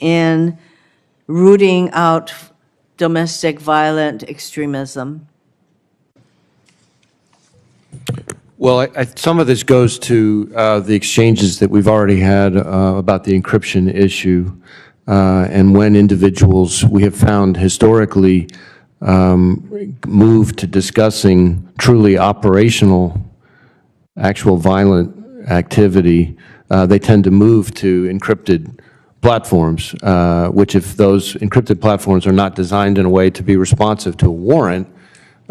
in rooting out domestic violent extremism? Well, some of this goes to the exchanges that we've already had about the encryption issue, and when individuals, we have found historically, move to discussing truly operational, actual violent activity, they tend to move to encrypted platforms, which if those encrypted platforms are not designed in a way to be responsive to a warrant,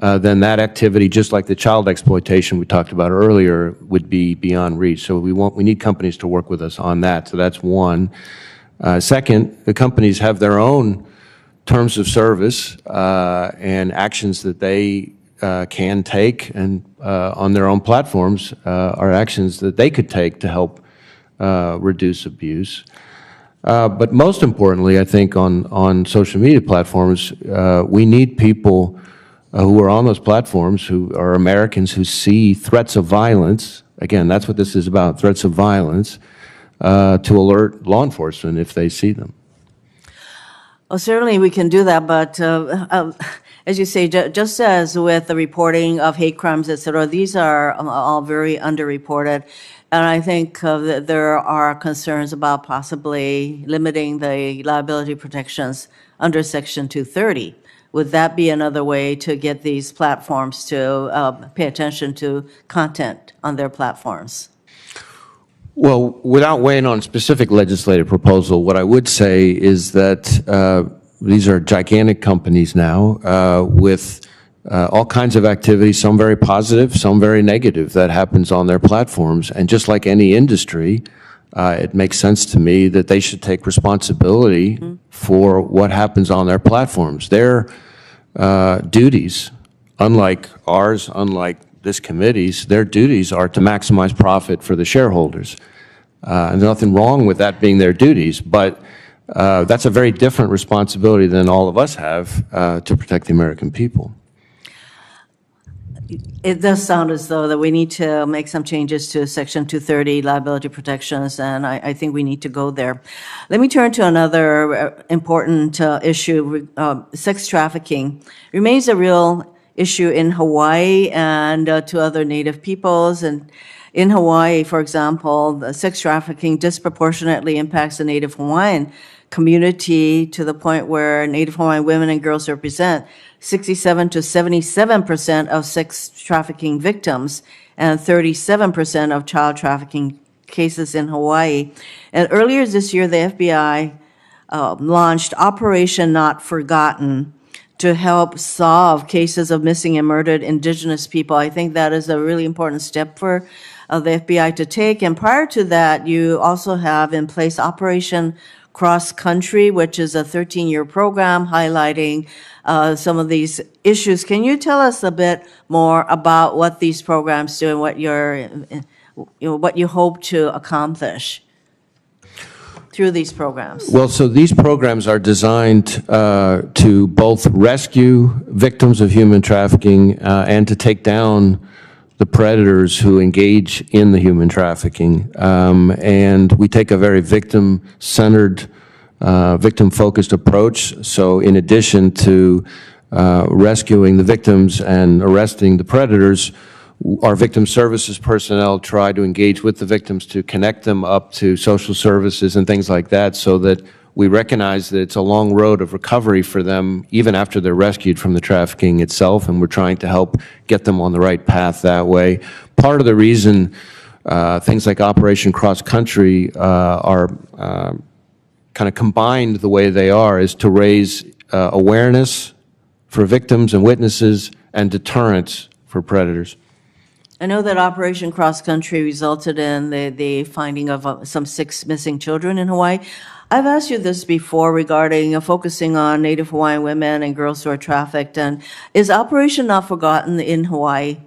then that activity, just like the child exploitation we talked about earlier, would be beyond reach. So we need companies to work with us on that. So that's one. Second, the companies have their own terms of service and actions that they can take, and on their own platforms are actions that they could take to help reduce abuse. But most importantly, I think on social media platforms, we need people who are on those platforms, who are Americans who see threats of violence. Again, that's what this is about, threats of violence, to alert law enforcement if they see them. Well, certainly we can do that, but as you say, just as with the reporting of hate crimes, et cetera, these are all very underreported. And I think that there are concerns about possibly limiting the liability protections under Section 230. Would that be another way to get these platforms to pay attention to content on their platforms? Well, without weighing on specific legislative proposal, what I would say is that these are gigantic companies now with all kinds of activities, some very positive, some very negative, that happens on their platforms. And just like any industry, it makes sense to me that they should take responsibility for what happens on their platforms. Their duties, unlike ours, unlike this committee's, their duties are to maximize profit for the shareholders. And there's nothing wrong with that being their duties, but that's a very different responsibility than all of us have to protect the American people. It does sound as though that we need to make some changes to Section 230 liability protections, and I think we need to go there. Let me turn to another important issue. Sex trafficking remains a real issue in Hawaii and to other Native peoples. And in Hawaii, for example, the sex trafficking disproportionately impacts the Native Hawaiian community to the point where Native Hawaiian women and girls represent 67 to 77% of sex trafficking victims and 37% of child trafficking cases in Hawaii. And earlier this year, the FBI launched Operation Not Forgotten to help solve cases of missing and murdered Indigenous people. I think that is a really important step for the FBI to take. And prior to that, you also have in place Operation Cross Country, which is a 13-year program highlighting some of these issues. Can you tell us a bit more about what these programs do and what you hope to accomplish through these programs? Well, so these programs are designed to both rescue victims of human trafficking and to take down the predators who engage in the human trafficking. And we take a very victim-centered, victim-focused approach. So in addition to rescuing the victims and arresting the predators, our victim services personnel try to engage with the victims to connect them up to social services and things like that, so that we recognize that it's a long road of recovery for them even after they're rescued from the trafficking itself, and we're trying to help get them on the right path that way. Part of the reason things like Operation Cross Country are kind of combined the way they are is to raise awareness for victims and witnesses and deterrence for predators. I know that Operation Cross Country resulted in the finding of some 6 missing children in Hawaii. I've asked you this before regarding focusing on Native Hawaiian women and girls who are trafficked. And is Operation Not Forgotten in Hawaii?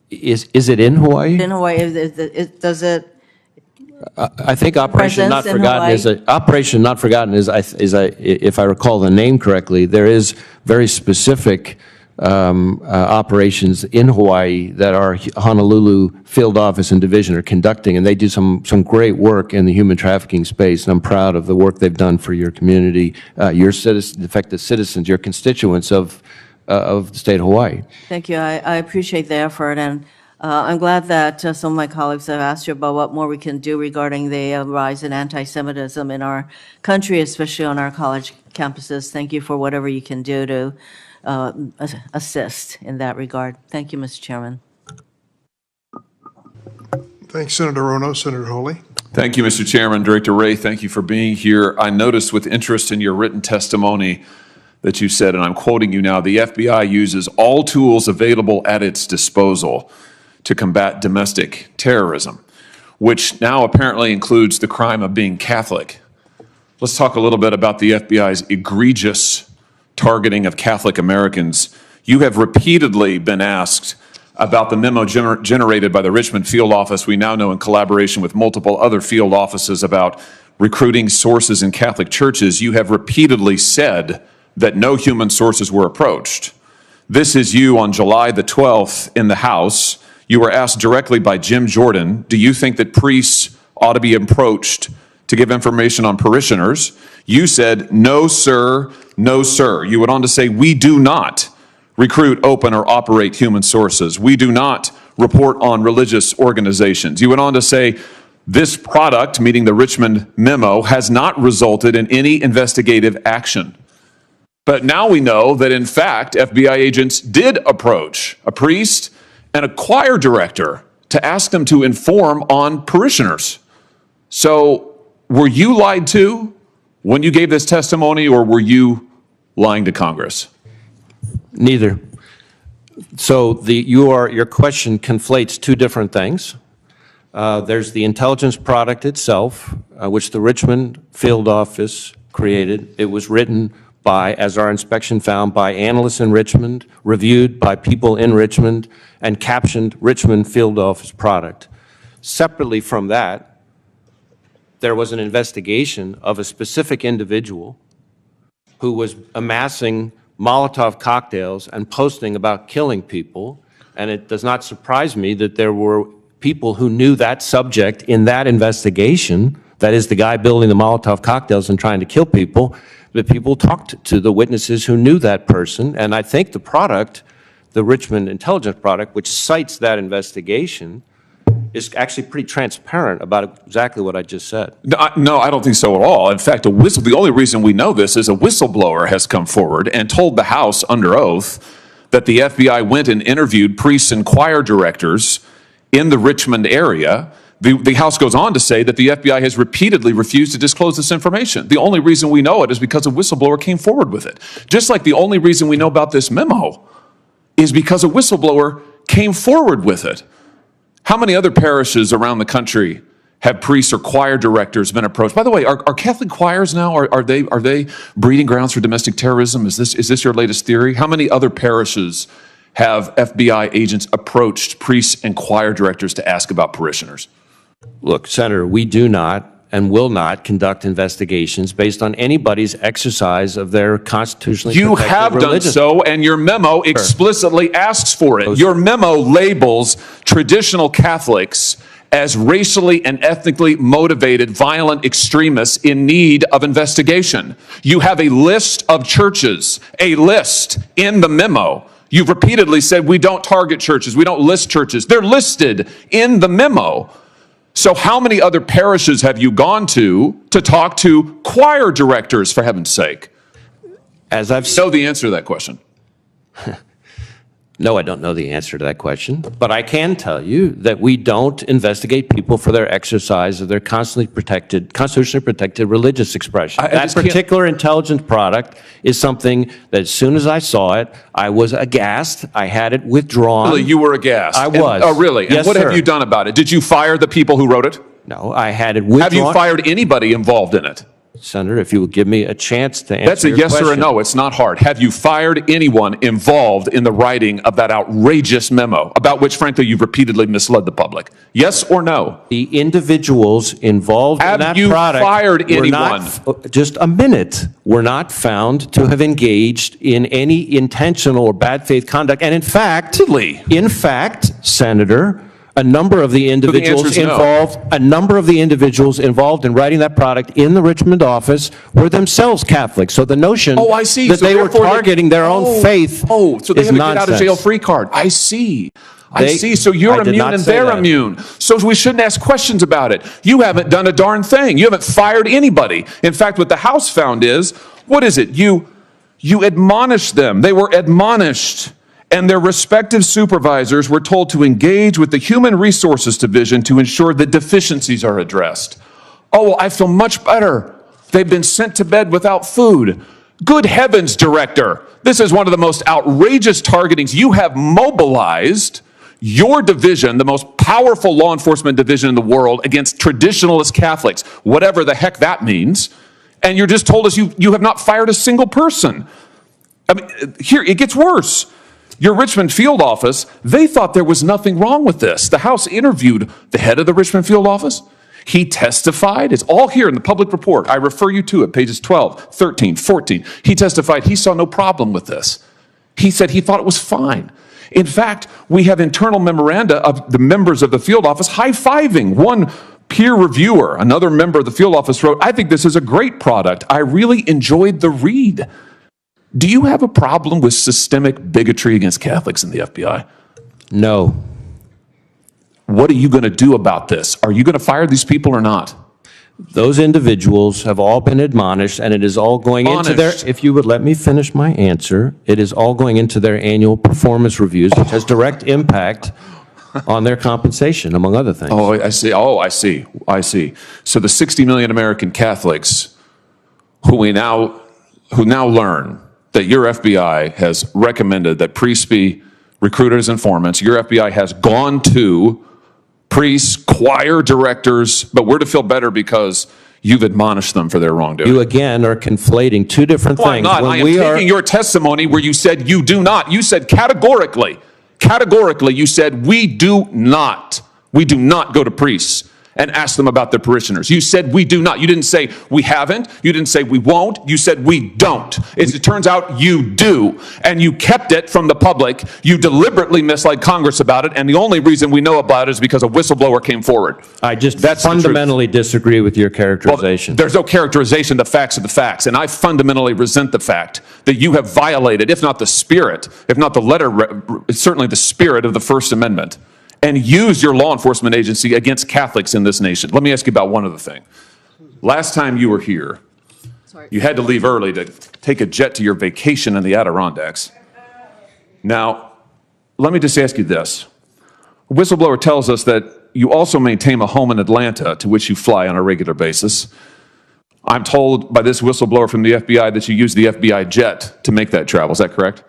Is it in Hawaii? In Hawaii, does it? I think Operation Not Forgotten is if I recall the name correctly, there is very specific operations in Hawaii that our Honolulu field office and division are conducting, and they do some great work in the human trafficking space, and I'm proud of the work they've done for your community, your citizens, in fact, the citizens, your constituents of the state of Hawaii. Thank you. I appreciate the effort, and I'm glad that some of my colleagues have asked you about what more we can do regarding the rise in anti-Semitism in our country, especially on our college campuses. Thank you for whatever you can do to assist in that regard. Thank you, Mr. Chairman. Thanks, Senator Rono. Senator Holy. Thank you, Mr. Chairman. Director Wray, thank you for being here. I noticed with interest in your written testimony that you said, and I'm quoting you now, the FBI uses all tools available at its disposal to combat domestic terrorism, which now apparently includes the crime of being Catholic. Let's talk a little bit about the FBI's egregious targeting of Catholic Americans. You have repeatedly been asked about the memo generated by the Richmond field office, we now know in collaboration with multiple other field offices, about recruiting sources in Catholic churches. You have repeatedly said that no human sources were approached. This is you on July the 12th in the House. You were asked directly by Jim Jordan, do you think that priests ought to be approached to give information on parishioners? You said, no, sir, no, sir. You went on to say, we do not recruit, open, or operate human sources. We do not report on religious organizations. You went on to say, this product, meaning the Richmond memo, has not resulted in any investigative action. But now we know that, in fact, FBI agents did approach a priest and a choir director to ask them to inform on parishioners. So were you lied to when you gave this testimony, or were you lying to Congress? Neither. So your question conflates two different things. There's the intelligence product itself, which the Richmond field office created. It was written by, as our inspection found, by analysts in Richmond, reviewed by people in Richmond, and captioned Richmond field office product. Separately from that, there was an investigation of a specific individual who was amassing Molotov cocktails and posting about killing people, and it does not surprise me that there were people who knew that subject in that investigation, that is the guy building the Molotov cocktails and trying to kill people, that people talked to the witnesses who knew that person, and I think the product, the Richmond intelligence product, which cites that investigation, is actually pretty transparent about exactly what I just said. No, I don't think so at all. In fact, the only reason we know this is a whistleblower has come forward and told the House under oath that the FBI went and interviewed priests and choir directors in the Richmond area. The House goes on to say that the FBI has repeatedly refused to disclose this information. The only reason we know it is because a whistleblower came forward with it. Just like the only reason we know about this memo is because a whistleblower came forward with it. How many other parishes around the country have priests or choir directors been approached? By the way, are Catholic choirs now, are they breeding grounds for domestic terrorism? Is this your latest theory? How many other parishes have FBI agents approached priests and choir directors to ask about parishioners? Look, Senator, we do not and will not conduct investigations based on anybody's exercise of their constitutionally protected religion. You have done so, and your memo explicitly asks for it. Your memo labels traditional Catholics as racially and ethnically motivated violent extremists in need of investigation. You have a list of churches, a list in the memo. You've repeatedly said we don't target churches, we don't list churches. They're listed in the memo. So how many other parishes have you gone to talk to choir directors, for heaven's sake? As I've know the answer to that question. No, I don't know the answer to that question, but I can tell you that we don't investigate people for their exercise of their constitutionally protected religious expression. That particular intelligence product is something that as soon as I saw it, I was aghast. I had it withdrawn. Really, you were aghast? I was. Oh, really? Yes, and what have you done about it? Did you fire the people who wrote it? No, I had it withdrawn. Have you fired anybody involved in it? Senator, if you will give me a chance to answer That's a your yes or a question. no. It's not hard. Have you fired anyone involved in the writing of that outrageous memo, about which, frankly, you've repeatedly misled the public? Yes or no? The individuals involved in that Have you product fired were anyone? just a minute, were not found to have engaged in any intentional or bad faith conduct. And in fact, Senator, a number of the individuals answer is no. involved in writing that product in the Richmond office were themselves Catholic. So the notion Oh, I see. that So they were therefore targeting their own faith Oh, so they is have a nonsense. get out of jail free card. I see. I They- see. So you're I did immune not and say they're that. immune. So we shouldn't ask questions about it. You haven't done a darn thing. You haven't fired anybody. In fact, what the House found is, what is it? You admonished them. They were admonished. And their respective supervisors were told to engage with the Human Resources Division to ensure that deficiencies are addressed. Oh, well, I feel much better. They've been sent to bed without food. Good heavens, Director. This is one of the most outrageous targetings. You have mobilized your division, the most powerful law enforcement division in the world, against traditionalist Catholics, whatever the heck that means. And you're just told us you have not fired a single person. I mean, here, it gets worse. Your Richmond field office, they thought there was nothing wrong with this. The House interviewed the head of the Richmond field office. He testified. It's all here in the public report. I refer you to it, pages 12, 13, 14. He testified he saw no problem with this. He said he thought it was fine. In fact, we have internal memoranda of the members of the field office high-fiving. One peer reviewer, another member of the field office wrote, "I think this is a great product. I really enjoyed the read." Do you have a problem with systemic bigotry against Catholics in the FBI? No. What are you going to do about this? Are you going to fire these people or not? Those individuals have all been admonished, and it is all going into their, Admonished. if you would let me finish my answer, it is all going into their annual performance reviews, which has direct impact on their compensation, among other things. Oh, I see. Oh, I see. I see. So the 60 million American Catholics who now learn that your FBI has recommended that priests be recruited as informants, your FBI has gone to priests, choir directors, but we're to feel better because you've admonished them for their wrongdoing. You again are conflating two different Well, I'm things. not. When I am we taking your testimony where you said you do not. You said categorically, you said we do not go to priests and ask them about their parishioners. You said we do not. You didn't say we haven't. You didn't say we won't. You said we don't. As it turns out, you do. And you kept it from the public. You deliberately misled Congress about it. And the only reason we know about it is because a whistleblower came forward. I just That's the truth. fundamentally disagree with your characterization. There's no characterization. The facts are the facts. And I fundamentally resent the fact that you have violated, if not the spirit, if not the letter, certainly the spirit of the First Amendment, and use your law enforcement agency against Catholics in this nation. Let me ask you about one other thing. Last time you were here, you had to leave early to take a jet to your vacation in the Adirondacks. Now, let me just ask you this. A whistleblower tells us that you also maintain a home in Atlanta to which you fly on a regular basis. I'm told by this whistleblower from the FBI that you use the FBI jet to make that travel. Is that correct?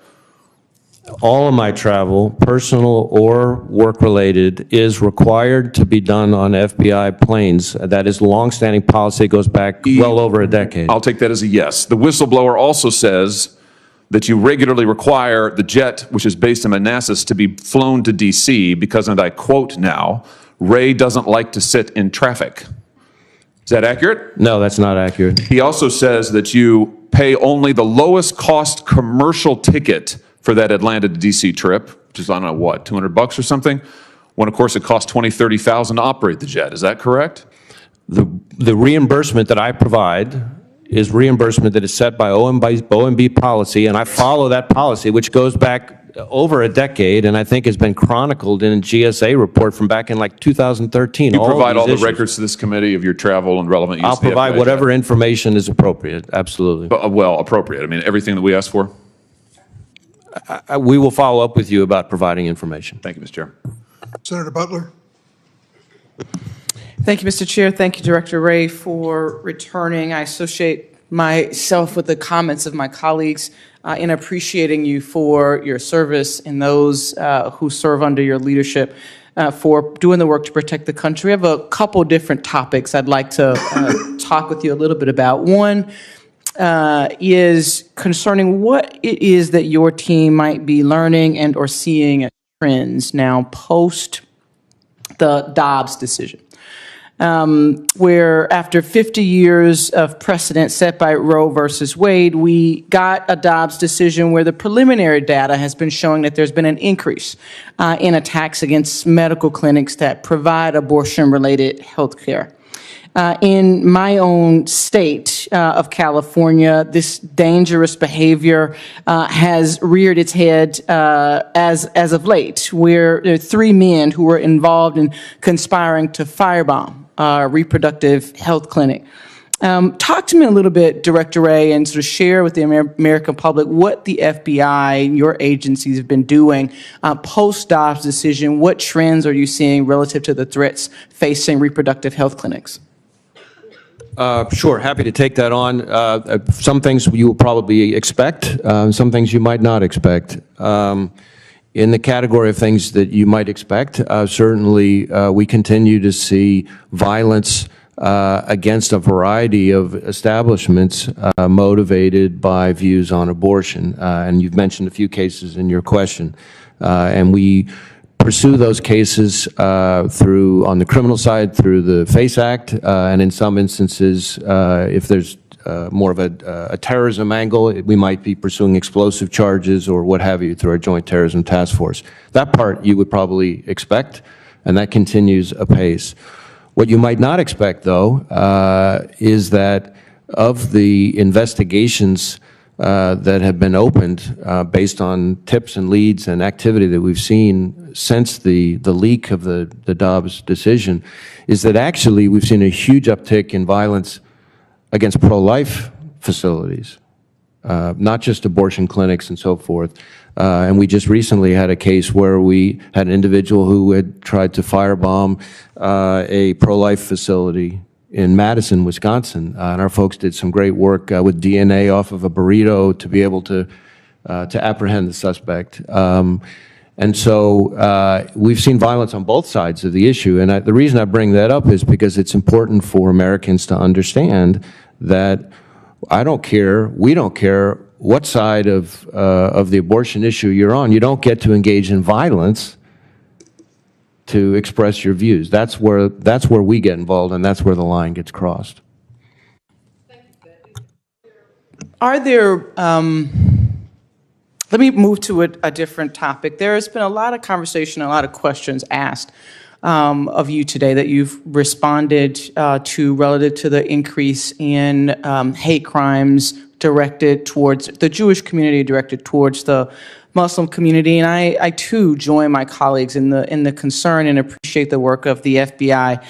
All of my travel, personal or work-related, is required to be done on FBI planes. That is longstanding policy, goes back well over a decade. I'll take that as a yes. The whistleblower also says that you regularly require the jet, which is based in Manassas, to be flown to D.C. because, and I quote now, Wray doesn't like to sit in traffic. Is that accurate? No, that's not accurate. He also says that you pay only the lowest cost commercial ticket for that Atlanta to D.C. trip, which is, I don't know, what, $200 or something, when, of course, it costs $20,000, $30,000 to operate the jet. Is that correct? The reimbursement that I provide is reimbursement that is set by OMB policy, and I follow that policy, which goes back over a decade, and I think has been chronicled in a GSA report from back in like 2013. You provide all the issues. records to this committee of your travel and relevant use I'll of the provide FBI whatever jet? information is appropriate, absolutely. Well, appropriate. I mean, everything that we asked for? We will follow up with you about providing information. Thank you, Mr. Chair. Senator Butler. Thank you, Mr. Chair. Thank you, Director Wray, for returning. I associate myself with the comments of my colleagues in appreciating you for your service and those who serve under your leadership. for doing the work to protect the country. I have a couple different topics I'd like to talk with you a little bit about. One is concerning what it is that your team might be learning and or seeing as trends now post the Dobbs decision, where after 50 years of precedent set by Roe versus Wade, we got a Dobbs decision where the preliminary data has been showing that there's been an increase in attacks against medical clinics that provide abortion-related health care. In my own state of California, this dangerous behavior has reared its head as of late, where there are 3 men who were involved in conspiring to firebomb a reproductive health clinic. Talk to me a little bit, Director Wray, and sort of share with the American public what the FBI and your agencies have been doing post-Dobbs decision. What trends are you seeing relative to the threats facing reproductive health clinics? Sure, happy to take that on. Some things you will probably expect, some things you might not expect. In the category of things that you might expect, certainly we continue to see violence against a variety of establishments motivated by views on abortion. And you've mentioned a few cases in your question. And we pursue those cases through, on the criminal side, through the FACE Act, and in some instances, if there's more of a terrorism angle, we might be pursuing explosive charges or what have you through our Joint Terrorism Task Force. That part you would probably expect, and that continues apace. What you might not expect, though, is that of the investigations that have been opened based on tips and leads and activity that we've seen since the leak of the Dobbs decision, is that actually we've seen a huge uptick in violence against pro-life facilities, not just abortion clinics and so forth. And we just recently had a case where we had an individual who had tried to firebomb a pro-life facility in Madison, Wisconsin, and our folks did some great work with DNA off of a burrito to be able to apprehend the suspect. And so we've seen violence on both sides of the issue, and the reason I bring that up is because it's important for Americans to understand that I don't care, we don't care what side of the abortion issue you're on, you don't get to engage in violence to express your views. That's where we get involved, and that's where the line gets crossed. Are there, let me move to a different topic. There has been a lot of conversation, a lot of questions asked of you today that you've responded to relative to the increase in hate crimes directed towards the Jewish community, directed towards the Muslim community, and I too join my colleagues in the concern and appreciate the work of the FBI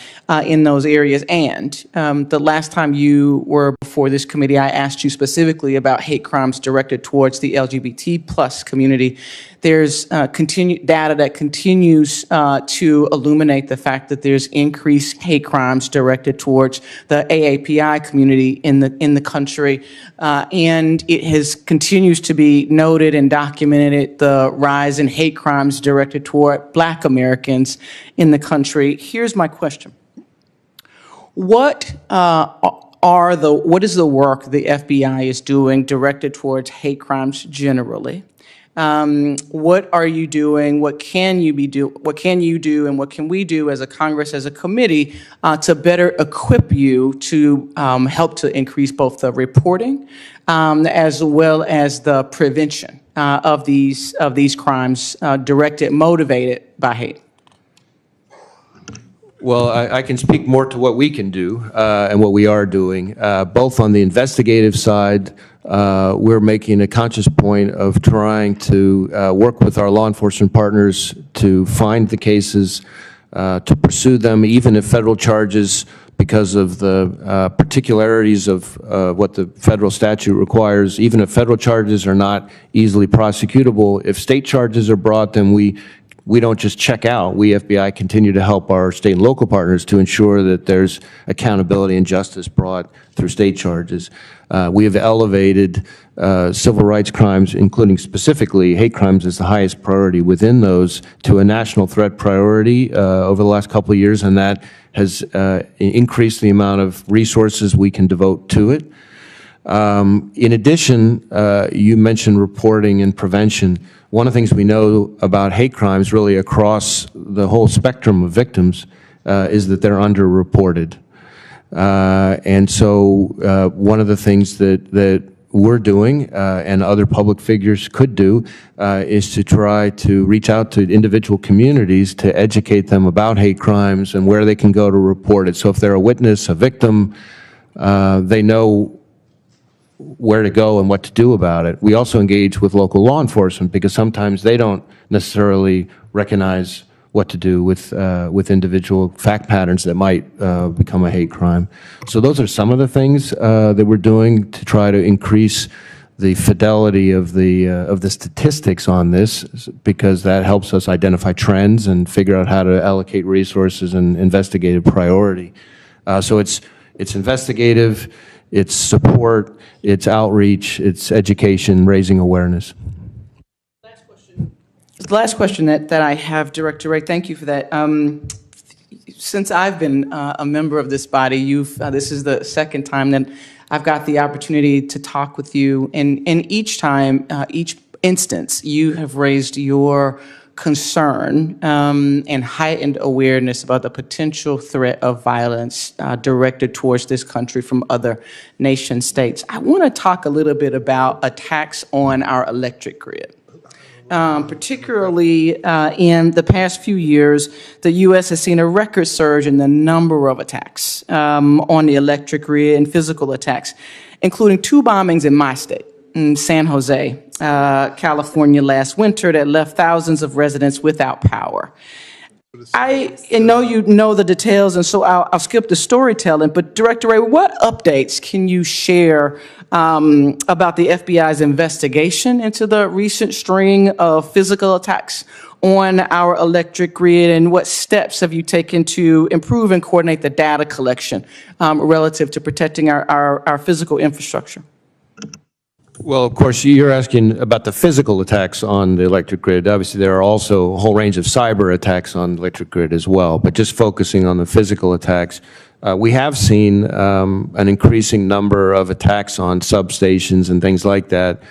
in those areas. And the last time you were before this committee, I asked you specifically about hate crimes directed towards the LGBT+ community. There's continued data that continues to illuminate the fact that there's increased hate crimes directed towards the AAPI community in the country, and it continues to be noted and documented the rise in hate crimes directed toward Black Americans in the country. Here's my question: What is the work the FBI is doing directed towards hate crimes generally? What are you doing? What can you do? And what can we do as a Congress, as a committee, to better equip you to help to increase both the reporting as well as the prevention of these crimes motivated by hate? Well, I can speak more to what we can do and what we are doing. Both on the investigative side, we're making a conscious point of trying to work with our law enforcement partners to find the cases, to pursue them, even if federal charges, because of the particularities of what the federal statute requires, even if federal charges are not easily prosecutable, if state charges are brought, then we we don't just check out. We, FBI, continue to help our state and local partners to ensure that there's accountability and justice brought through state charges. We have elevated civil rights crimes, including specifically hate crimes as the highest priority within those, to a national threat priority over the last couple of years, and that has increased the amount of resources we can devote to it. In addition, you mentioned reporting and prevention. One of the things we know about hate crimes really across the whole spectrum of victims is that they're underreported. And so one of the things that we're doing and other public figures could do is to try to reach out to individual communities to educate them about hate crimes and where they can go to report it. So if they're a witness, a victim, they know where to go and what to do about it. We also engage with local law enforcement because sometimes they don't necessarily recognize what to do with individual fact patterns that might become a hate crime. So those are some of the things that we're doing to try to increase the fidelity of the statistics on this, because that helps us identify trends and figure out how to allocate resources and investigative priority. So it's investigative, it's support, it's outreach, it's education, raising awareness. The last question that I have, Director Wray, thank you for that. Since I've been a member of this body, this is the second time that I've got the opportunity to talk with you, and each time, each instance, you have raised your concern and heightened awareness about the potential threat of violence directed towards this country from other nation states. I want to talk a little bit about attacks on our electric grid. Particularly in the past few years, the U.S. has seen a record surge in the number of attacks on the electric grid and physical attacks, including 2 bombings in my state, in San Jose, California last winter that left thousands of residents without power. I know you know the details, and so I'll skip the storytelling, but Director Wray, what updates can you share about the FBI's investigation into the recent string of physical attacks on our electric grid, and what steps have you taken to improve and coordinate the data collection relative to protecting our physical infrastructure? Well, of course, you're asking about the physical attacks on the electric grid. Obviously, there are also a whole range of cyber attacks on the electric grid as well, but just focusing on the physical attacks, we have seen an increasing number of attacks on substations and things like that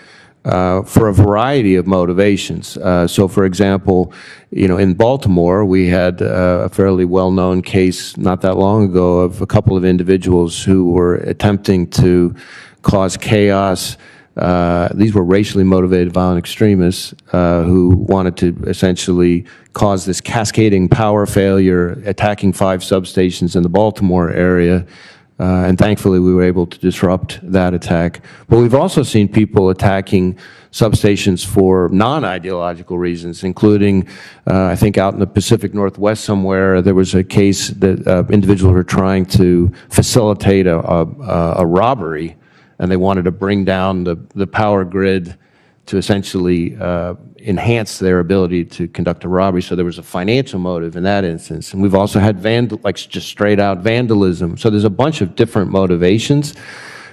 for a variety of motivations. So, for example, in Baltimore, we had a fairly well-known case not that long ago of a couple of individuals who were attempting to cause chaos. These were racially motivated violent extremists who wanted to essentially cause this cascading power failure, attacking 5 substations in the Baltimore area. And thankfully, we were able to disrupt that attack. But we've also seen people attacking substations for non-ideological reasons, including, I think, out in the Pacific Northwest somewhere, there was a case that individuals were trying to facilitate a robbery, and they wanted to bring down the power grid to essentially enhance their ability to conduct a robbery. So there was a financial motive in that instance. And we've also had just straight out vandalism. So there's a bunch of different motivations.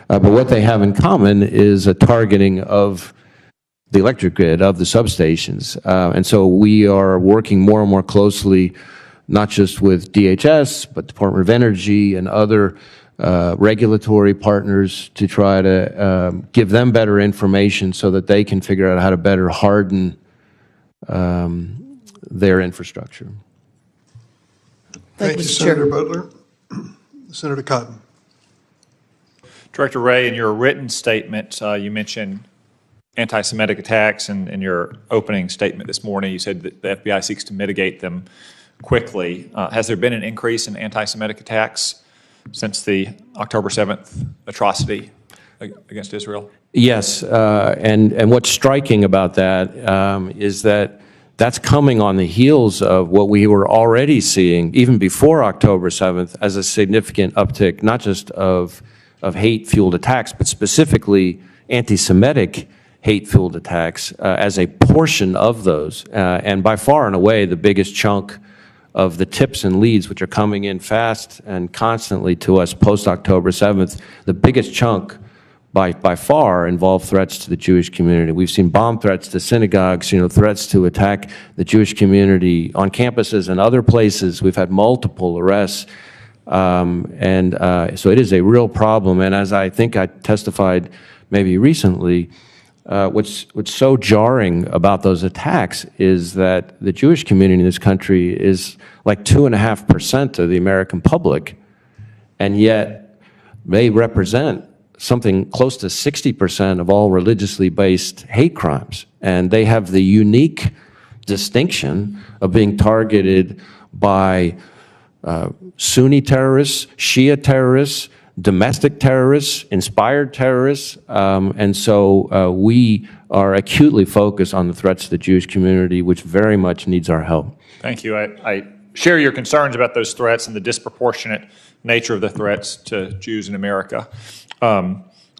But what they have in common is a targeting of the electric grid, of the substations. And so we are working more and more closely, not just with DHS, but Department of Energy and other regulatory partners to try to give them better information so that they can figure out how to better harden their infrastructure. Thank you, Senator Butler. Senator Cotton. Director Wray, in your written statement, you mentioned anti-Semitic attacks, and in your opening statement this morning, you said that the FBI seeks to mitigate them quickly. Has there been an increase in anti-Semitic attacks since the October 7th atrocity against Israel? Yes, and what's striking about that is that that's coming on the heels of what we were already seeing, even before October 7th, as a significant uptick, not just of hate-fueled attacks, but specifically anti-Semitic hate-filled attacks as a portion of those. And by far and away, the biggest chunk of the tips and leads, which are coming in fast and constantly to us post-October 7th, the biggest chunk by far involve threats to the Jewish community. We've seen bomb threats to synagogues, threats to attack the Jewish community on campuses and other places. We've had multiple arrests. So it is a real problem. And as I think I testified maybe recently, what's so jarring about those attacks is that the Jewish community in this country is like 2.5% of the American public, and yet they represent something close to 60% of all religiously based hate crimes. And they have the unique distinction of being targeted by Sunni terrorists, Shia terrorists, domestic terrorists, inspired terrorists, and so we are acutely focused on the threats to the Jewish community, which very much needs our help. Thank you. I share your concerns about those threats and the disproportionate nature of the threats to Jews in America.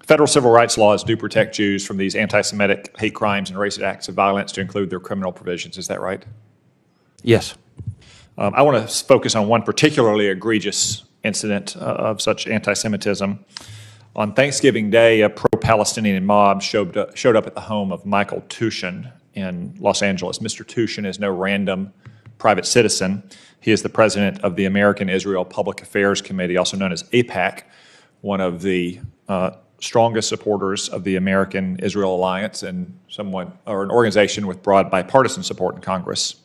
Federal civil rights laws do protect Jews from these anti-Semitic hate crimes and racist acts of violence to include their criminal provisions. Is that right? Yes. I want to focus on one particularly egregious incident of such anti-Semitism. On Thanksgiving Day, a pro-Palestinian mob showed up at the home of Michael Tushin in Los Angeles. Mr. Tushin is no random private citizen. He is the president of the American Israel Public Affairs Committee, also known as AIPAC, one of the strongest supporters of the American-Israel Alliance and an organization with broad bipartisan support in Congress.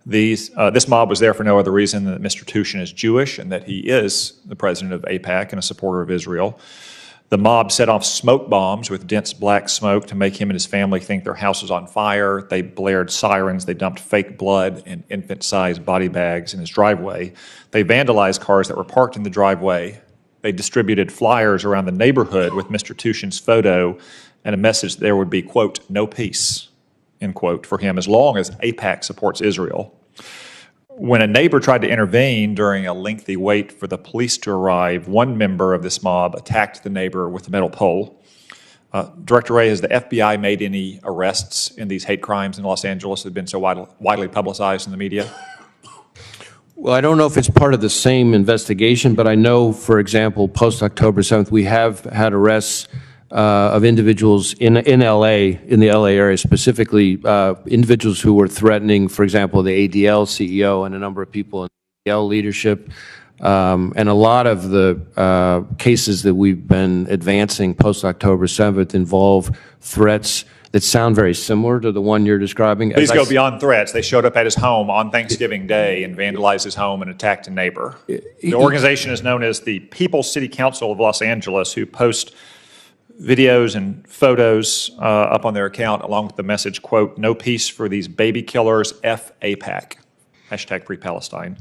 This mob was there for no other reason than that Mr. Tushin is Jewish and that he is the president of AIPAC and a supporter of Israel. The mob set off smoke bombs with dense black smoke to make him and his family think their house was on fire. They blared sirens. They dumped fake blood and infant-sized body bags in his driveway. They vandalized cars that were parked in the driveway. They distributed flyers around the neighborhood with Mr. Tushin's photo and a message that there would be, quote, no peace, end quote, for him as long as AIPAC supports Israel. When a neighbor tried to intervene during a lengthy wait for the police to arrive, one member of this mob attacked the neighbor with a metal pole. Director Wray, has the FBI made any arrests in these hate crimes in Los Angeles that have been so widely publicized in the media? Well, I don't know if it's part of the same investigation, but I know, for example, post-October 7th, we have had arrests of individuals in LA, in the LA area specifically, individuals who were threatening, for example, the ADL CEO and a number of people in ADL leadership. And a lot of the cases that we've been advancing post-October 7th involve threats that sound very similar to the one you're describing. Please go beyond threats. They showed up at his home on Thanksgiving Day and vandalized his home and attacked a neighbor. The organization is known as the People's City Council of Los Angeles, who post videos and photos up on their account along with the message, quote, no peace for these baby killers, F AIPAC, hashtag Free Palestine.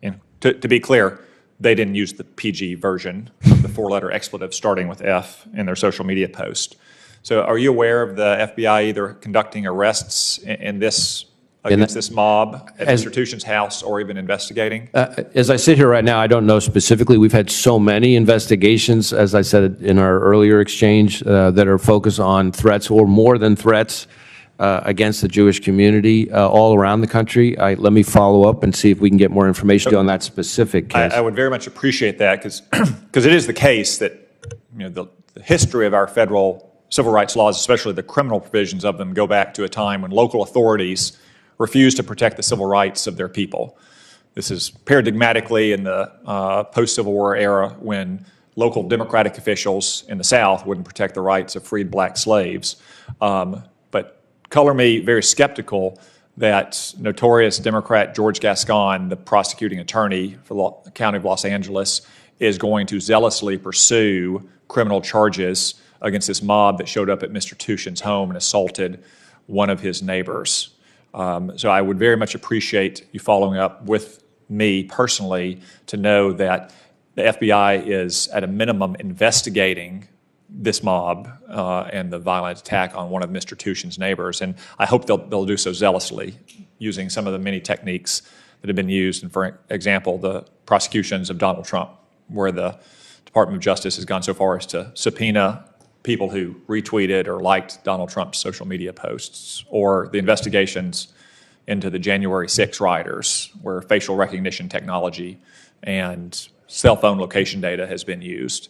And to be clear, they didn't use the PG version of the four-letter expletive starting with F in their social media post. So are you aware of the FBI either conducting arrests against this mob at Mr. Tushin's house or even investigating? As I sit here right now, I don't know specifically. We've had so many investigations, as I said in our earlier exchange, that are focused on threats or more than threats against the Jewish community all around the country. Let me follow up and see if we can get more information on that specific case. I would very much appreciate that because it is the case that the history of our federal civil rights laws, especially the criminal provisions of them, go back to a time when local authorities refused to protect the civil rights of their people. This is paradigmatically in the post-Civil War era when local Democratic officials in the South wouldn't protect the rights of freed black slaves. But color me very skeptical that notorious Democrat George Gascon, the prosecuting attorney for the County of Los Angeles, is going to zealously pursue criminal charges against this mob that showed up at Mr. Tushin's home and assaulted one of his neighbors. So I would very much appreciate you following up with me personally to know that the FBI is at a minimum investigating this mob and the violent attack on one of Mr. Tushin's neighbors. And I hope they'll do so zealously using some of the many techniques that have been used. And for example, the prosecutions of Donald Trump, where the Department of Justice has gone so far as to subpoena people who retweeted or liked Donald Trump's social media posts, or the investigations into the January 6 rioters, where facial recognition technology and cell phone location data has been used.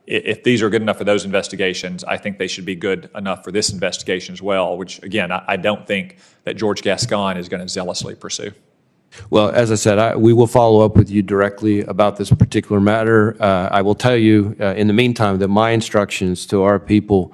If these are good enough for those investigations, I think they should be good enough for this investigation as well, which, again, I don't think that George Gascon is going to zealously pursue. Well, as I said, we will follow up with you directly about this particular matter. I will tell you, in the meantime, that my instructions to our people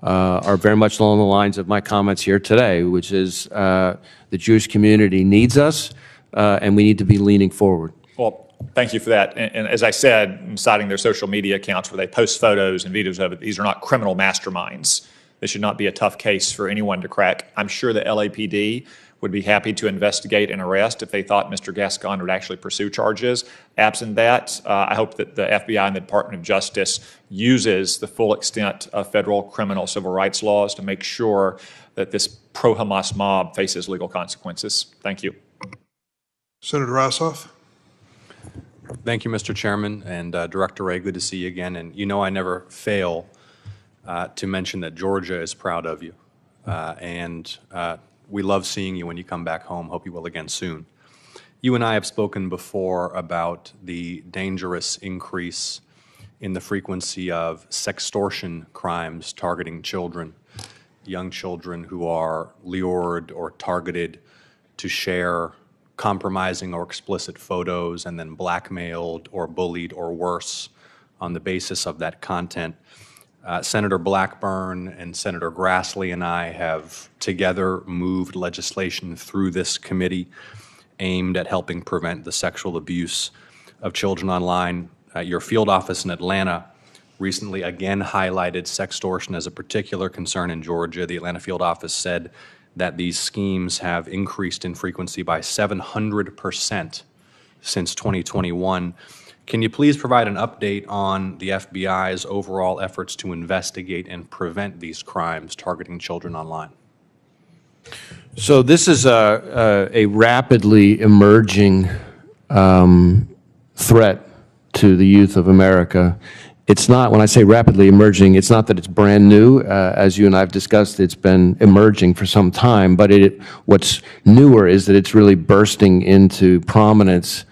are very much along the lines of my comments here today, which is the Jewish community needs us, and we need to be leaning forward. Well, thank you for that. And as I said, in citing their social media accounts where they post photos and videos of it, these are not criminal masterminds. This should not be a tough case for anyone to crack. I'm sure the LAPD would be happy to investigate and arrest if they thought Mr. Gascon would actually pursue charges. Absent that, I hope that the FBI and the Department of Justice uses the full extent of federal criminal civil rights laws to make sure that this pro-Hamas mob faces legal consequences. Thank you. Senator Ossoff. Thank you, Mr. Chairman, and Director Wray, good to see you again. And you know I never fail to mention that Georgia is proud of you, and we love seeing you when you come back home. Hope you will again soon. You and I have spoken before about the dangerous increase in the frequency of sextortion crimes targeting children, young children who are lured or targeted to share compromising or explicit photos and then blackmailed or bullied or worse on the basis of that content. Senator Blackburn and Senator Grassley and I have together moved legislation through this committee aimed at helping prevent the sexual abuse of children online. Your field office in Atlanta recently again highlighted sextortion as a particular concern in Georgia. The Atlanta field office said that these schemes have increased in frequency by 700% since 2021. Can you please provide an update on the FBI's overall efforts to investigate and prevent these crimes targeting children online? So this is a rapidly emerging threat to the youth of America. It's not, when I say rapidly emerging, it's not that it's brand new. As you and I have discussed, it's been emerging for some time, but what's newer is that it's really bursting into prominence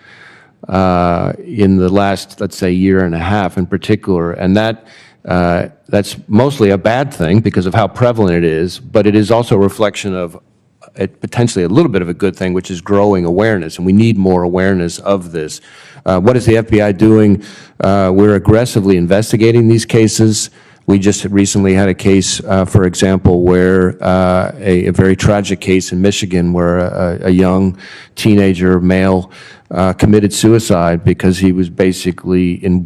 in the last, let's say, year and a half in particular, and that's mostly a bad thing because of how prevalent it is, but it is also a reflection of potentially a little bit of a good thing, which is growing awareness, and we need more awareness of this. What is the FBI doing? We're aggressively investigating these cases. We just recently had a case, for example, where a very tragic case in Michigan where a young teenager male committed suicide because he was basically in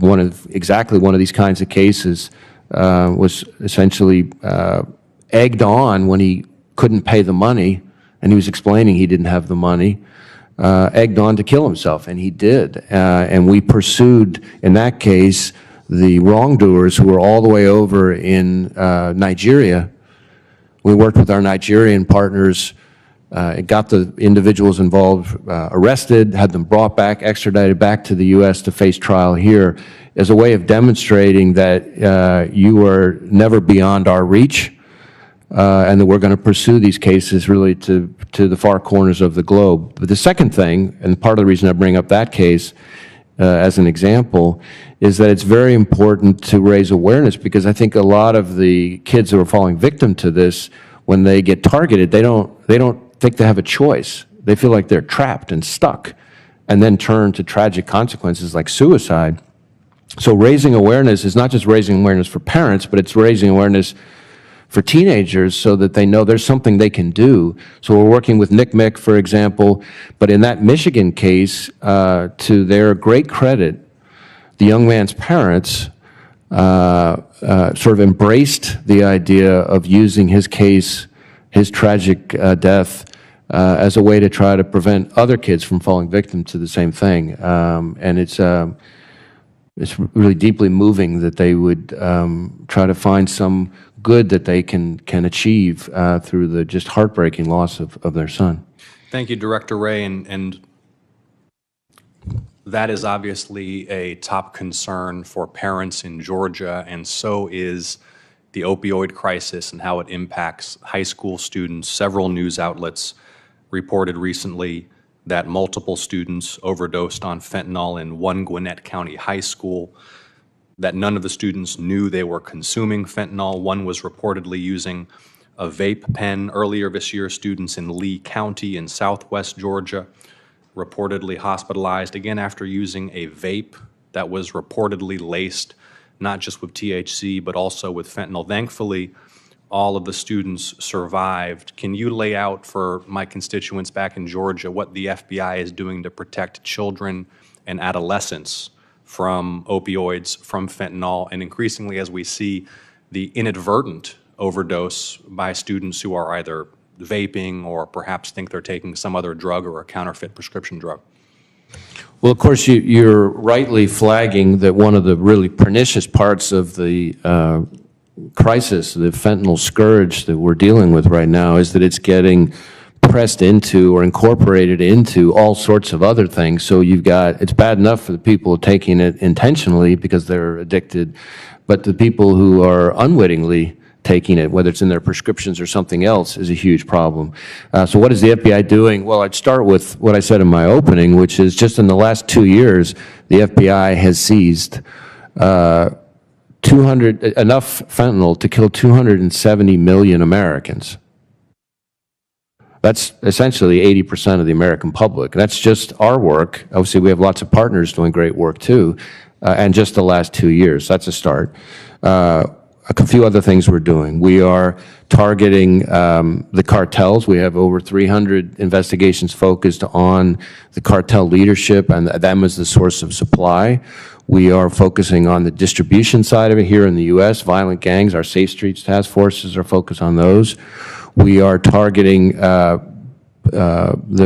exactly one of these kinds of cases, was essentially egged on when he couldn't pay the money, and he was explaining he didn't have the money, egged on to kill himself, and he did. And we pursued, in that case, the wrongdoers who were all the way over in Nigeria. We worked with our Nigerian partners, got the individuals involved arrested, had them brought back, extradited back to the U.S. to face trial here as a way of demonstrating that you are never beyond our reach, and that we're going to pursue these cases really to the far corners of the globe. But the second thing, and part of the reason I bring up that case as an example, is that it's very important to raise awareness, because I think a lot of the kids who are falling victim to this, when they get targeted, they don't think they have a choice. They feel like they're trapped and stuck, and then turn to tragic consequences like suicide. So raising awareness is not just raising awareness for parents, but it's raising awareness for teenagers so that they know there's something they can do. So we're working with NCMEC, for example, but in that Michigan case, to their great credit, the young man's parents sort of embraced the idea of using his case, his tragic death, as a way to try to prevent other kids from falling victim to the same thing. And it's really deeply moving that they would try to find some good that they can achieve through the just heartbreaking loss of their son. Thank you, Director Wray, and that is obviously a top concern for parents in Georgia, and so is the opioid crisis and how it impacts high school students. Several news outlets reported recently that multiple students overdosed on fentanyl in one Gwinnett County high school, that none of the students knew they were consuming fentanyl. One was reportedly using a vape pen. Earlier this year, students in Lee County in southwest Georgia reportedly hospitalized, again after using a vape that was reportedly laced not just with THC but also with fentanyl. Thankfully, all of the students survived. Can you lay out for my constituents back in Georgia what the FBI is doing to protect children and adolescents from opioids, from fentanyl, and increasingly as we see the inadvertent overdose by students who are either vaping or perhaps think they're taking some other drug or a counterfeit prescription drug? Well, of course, you're rightly flagging that one of the really pernicious parts of the crisis, the fentanyl scourge that we're dealing with right now, is that it's getting pressed into or incorporated into all sorts of other things. So it's bad enough for the people taking it intentionally because they're addicted, but the people who are unwittingly taking it, whether it's in their prescriptions or something else, is a huge problem. So what is the FBI doing? Well, I'd start with what I said in my opening, which is just in the last 2 years, the FBI has seized enough fentanyl to kill 270 million Americans. That's essentially 80% of the American public. That's just our work. Obviously, we have lots of partners doing great work too, and just the last 2 years. That's a start. A few other things we're doing. We are targeting the cartels. We have over 300 investigations focused on the cartel leadership and them as the source of supply. We are focusing on the distribution side of it here in the U.S. Violent gangs, our Safe Streets task forces are focused on those. We are targeting the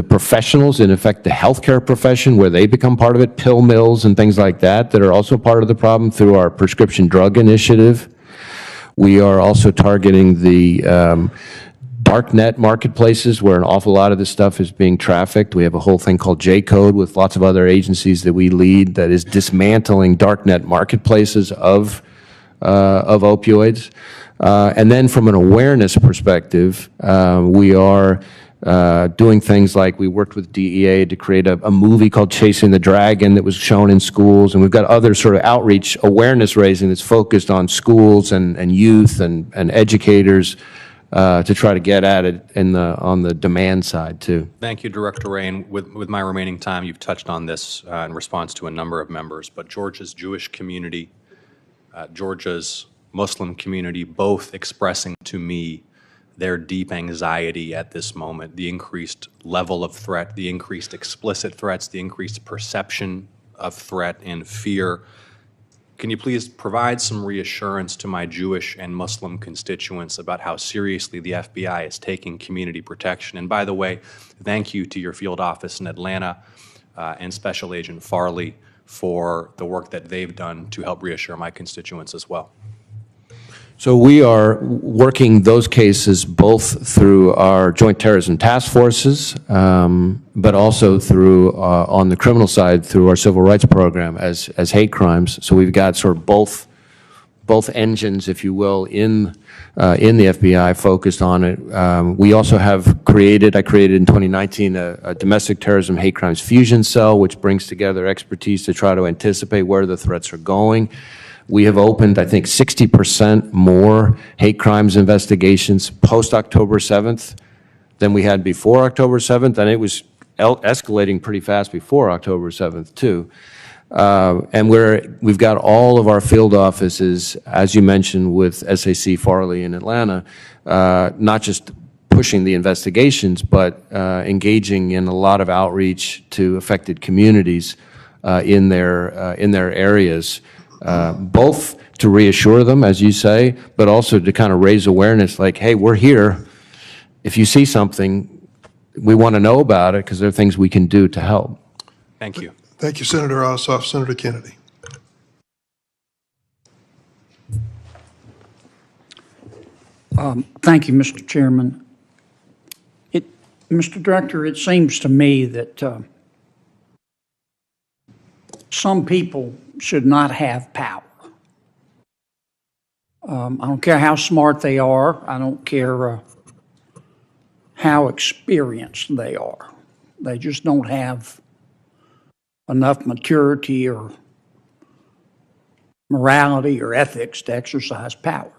professionals, in effect the healthcare profession, where they become part of it, pill mills and things like that are also part of the problem through our prescription drug initiative. We are also targeting the darknet marketplaces where an awful lot of this stuff is being trafficked. We have a whole thing called J-Code with lots of other agencies that we lead that is dismantling darknet marketplaces of opioids. And then from an awareness perspective, we are doing things like we worked with DEA to create a movie called Chasing the Dragon that was shown in schools, and we've got other sort of outreach awareness raising that's focused on schools and youth and educators to try to get at it on the demand side too. Thank you, Director Wray. And with my remaining time, you've touched on this in response to a number of members, but Georgia's Jewish community, Georgia's Muslim community, both expressing to me their deep anxiety at this moment, the increased level of threat, the increased explicit threats, the increased perception of threat and fear. Can you please provide some reassurance to my Jewish and Muslim constituents about how seriously the FBI is taking community protection? And by the way, thank you to your field office in Atlanta and Special Agent Farley for the work that they've done to help reassure my constituents as well. So we are working those cases both through our joint terrorism task forces, but also through, on the criminal side, through our civil rights program as hate crimes. So we've got sort of both engines, if you will, in the FBI focused on it. We also have I created in 2019 a domestic terrorism hate crimes fusion cell, which brings together expertise to try to anticipate where the threats are going. We have opened, I think, 60% more hate crimes investigations post-October 7th than we had before October 7th, and it was escalating pretty fast before October 7th, too. And we've got all of our field offices, as you mentioned, with SAC Farley in Atlanta, not just pushing the investigations, but engaging in a lot of outreach to affected communities in their areas. Both to reassure them, as you say, but also to kind of raise awareness like, hey, we're here. If you see something, we want to know about it because there are things we can do to help. Thank you. Thank you, Senator Ossoff. Senator Kennedy. Thank you, Mr. Chairman. Mr. Director, it seems to me that some people should not have power. I don't care how smart they are. I don't care how experienced they are. They just don't have enough maturity or morality or ethics to exercise power.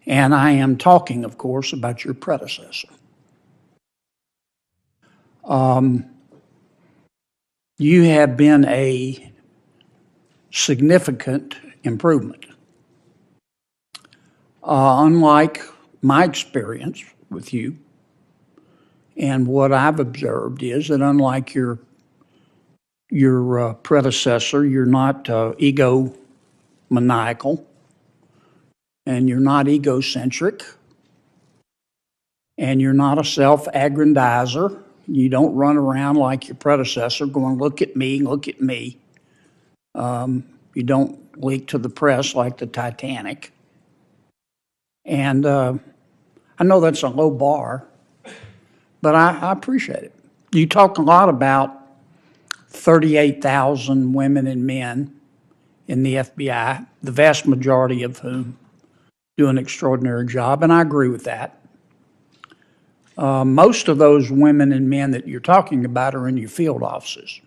And I am talking, of course, about your predecessor. You have been a significant improvement. Unlike my experience with you, and what I've observed is that unlike your predecessor, you're not egomaniacal, and you're not egocentric, and you're not a self-aggrandizer. You don't run around like your predecessor going, look at me, look at me. You don't leak to the press like the Titanic. And I know that's a low bar, but I appreciate it. You talk a lot about 38,000 women and men in the FBI, the vast majority of whom do an extraordinary job, and I agree with that. Most of those women and men that you're talking about are in your field offices.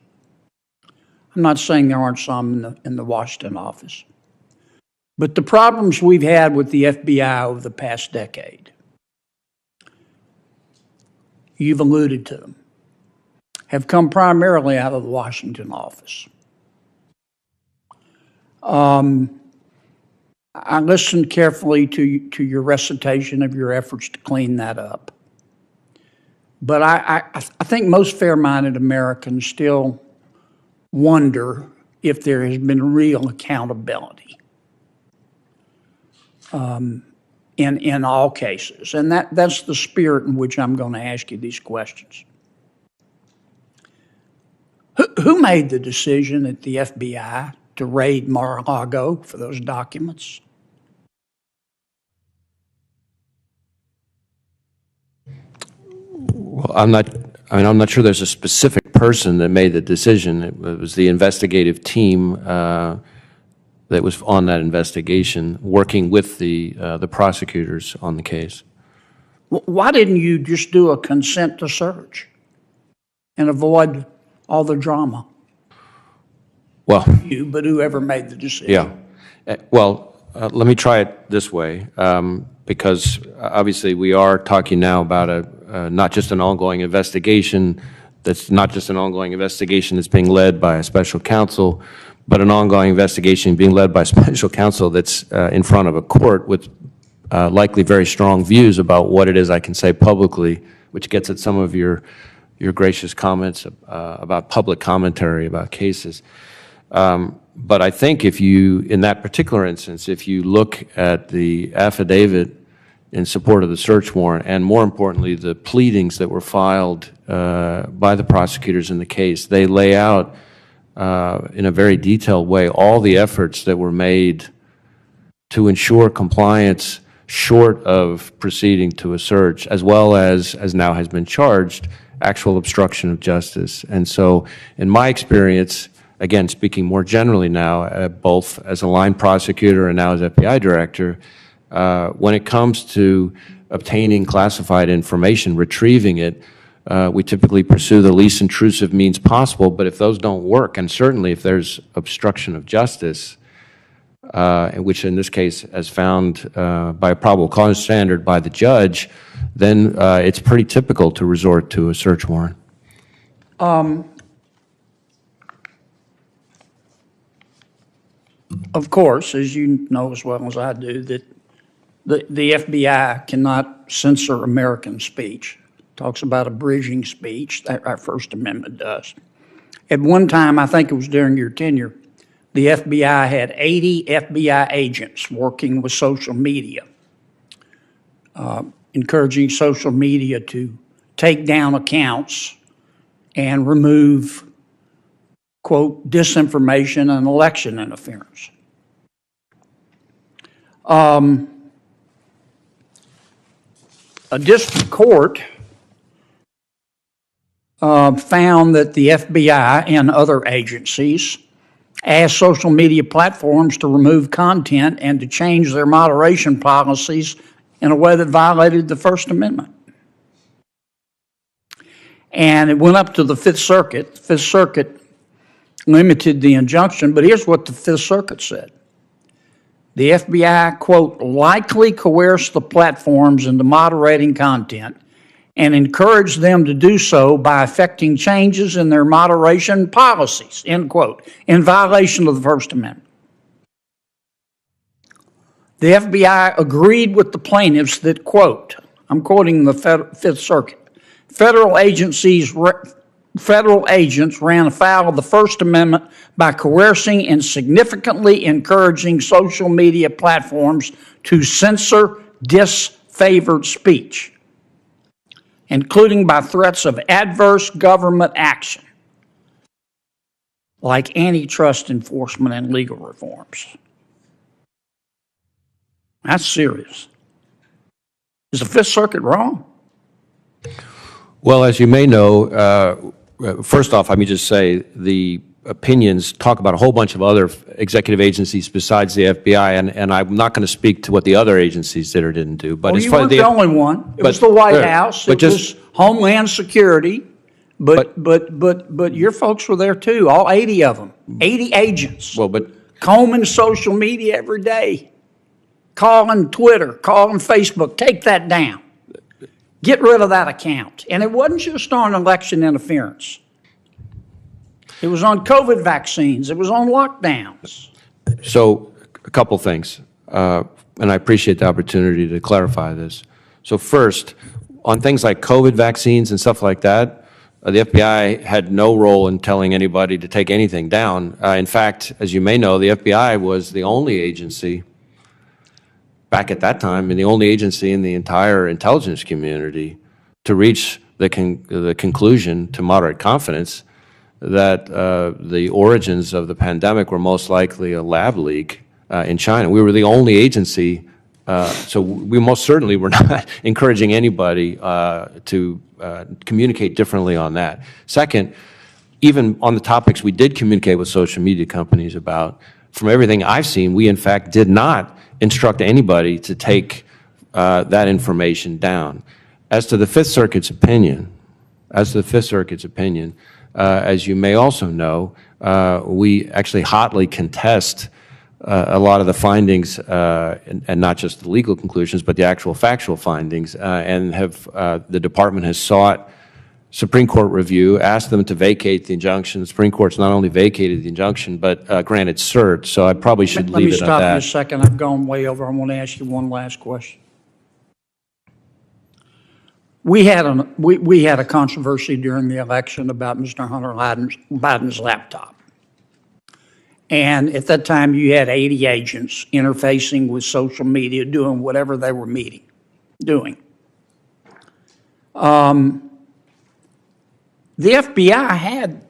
I'm not saying there aren't some in the Washington office. But the problems we've had with the FBI over the past decade, you've alluded to them, have come primarily out of the Washington office. I listened carefully to your recitation of your efforts to clean that up. But I think most fair-minded Americans still wonder if there has been real accountability in all cases. And that's the spirit in which I'm going to ask you these questions. Who made the decision at the FBI to raid Mar-a-Lago for those documents? Well, I'm not sure there's a specific person that made the decision. It was the investigative team that was on that investigation, working with the prosecutors on the case. Why didn't you just do a consent to search and avoid all the drama? Well, You, but whoever made the decision. yeah. Well, let me try it this way, because obviously we are talking now about not just an ongoing investigation, that's not just an ongoing investigation that's being led by a special counsel, but an ongoing investigation being led by special counsel that's in front of a court with likely very strong views about what it is I can say publicly, which gets at some of your gracious comments about public commentary about cases. But I think if you, in that particular instance, if you look at the affidavit in support of the search warrant, and more importantly, the pleadings that were filed by the prosecutors in the case, they lay out in a very detailed way all the efforts that were made to ensure compliance short of proceeding to a search, as well as now has been charged, actual obstruction of justice. And so, in my experience, again, speaking more generally now, both as a line prosecutor and now as FBI director, when it comes to obtaining classified information, retrieving it, we typically pursue the least intrusive means possible, but if those don't work, and certainly if there's obstruction of justice, which in this case as found by a probable cause standard by the judge, then it's pretty typical to resort to a search warrant. Of course, as you know as well as I do, that the FBI cannot censor American speech. It talks about abridging speech, that our First Amendment does. At one time, I think it was during your tenure, the FBI had 80 FBI agents working with social media, encouraging social media to take down accounts and remove, quote, disinformation and election interference. A district court found that the FBI and other agencies asked social media platforms to remove content and to change their moderation policies in a way that violated the First Amendment. And it went up to the Fifth Circuit. The Fifth Circuit limited the injunction, but here's what the Fifth Circuit said. The FBI, quote, likely coerced the platforms into moderating content and encouraged them to do so by effecting changes in their moderation policies, end quote, in violation of the First Amendment. The FBI agreed with the plaintiffs that, quote, I'm quoting the Fifth Circuit, federal agents ran afoul of the First Amendment by coercing and significantly encouraging social media platforms to censor disfavored speech, including by threats of adverse government action, like antitrust enforcement and legal reforms. That's serious. Is the Fifth Circuit wrong? Well, as you may know, first off, let me just say the opinions talk about a whole bunch of other executive agencies besides the FBI, and I'm not going to speak to what the other agencies did or didn't do. But Well, you weren't the only one. It was the White House. It was Homeland Security. But your folks were there too, all 80 of them, 80 agents. Well, but combing social media every day, calling Twitter, calling Facebook, take that down. Get rid of that account. And it wasn't just on election interference. It was on COVID vaccines. It was on lockdowns. So a couple things, and I appreciate the opportunity to clarify this. So first, on things like COVID vaccines and stuff like that, the FBI had no role in telling anybody to take anything down. In fact, as you may know, the FBI was the only agency back at that time, and the only agency in the entire intelligence community to reach the conclusion to moderate confidence that the origins of the pandemic were most likely a lab leak in China. We were the only agency, so we most certainly were not encouraging anybody to communicate differently on that. Second, even on the topics we did communicate with social media companies about, from everything I've seen, we in fact did not instruct anybody to take that information down. As to the Fifth Circuit's opinion, as you may also know, we actually hotly contest a lot of the findings, and not just the legal conclusions, but the actual factual findings, and the department has sought Supreme Court review, asked them to vacate the injunction. The Supreme Court's not only vacated the injunction, but granted cert, so I probably should leave it at that. Let me stop you a second. I've gone way over. I want to ask you one last question. We had a controversy during the election about Mr. Hunter Biden's laptop. And at that time, you had 80 agents interfacing with social media, doing whatever they were doing. The FBI had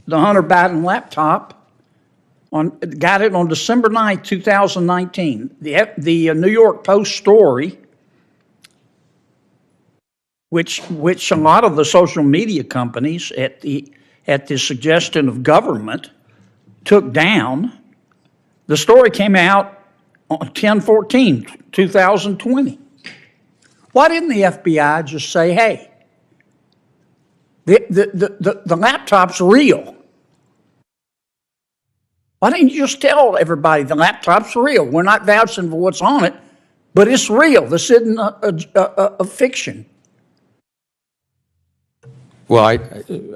the Hunter Biden laptop, got it on December 9th, 2019. The New York Post story, which a lot of the social media companies at the suggestion of government took down, the story came out on 10/14/2020. Why didn't the FBI just say, hey, the laptop's real? Why didn't you just tell everybody the laptop's real? We're not vouching for what's on it, but it's real. This isn't a fiction. Well,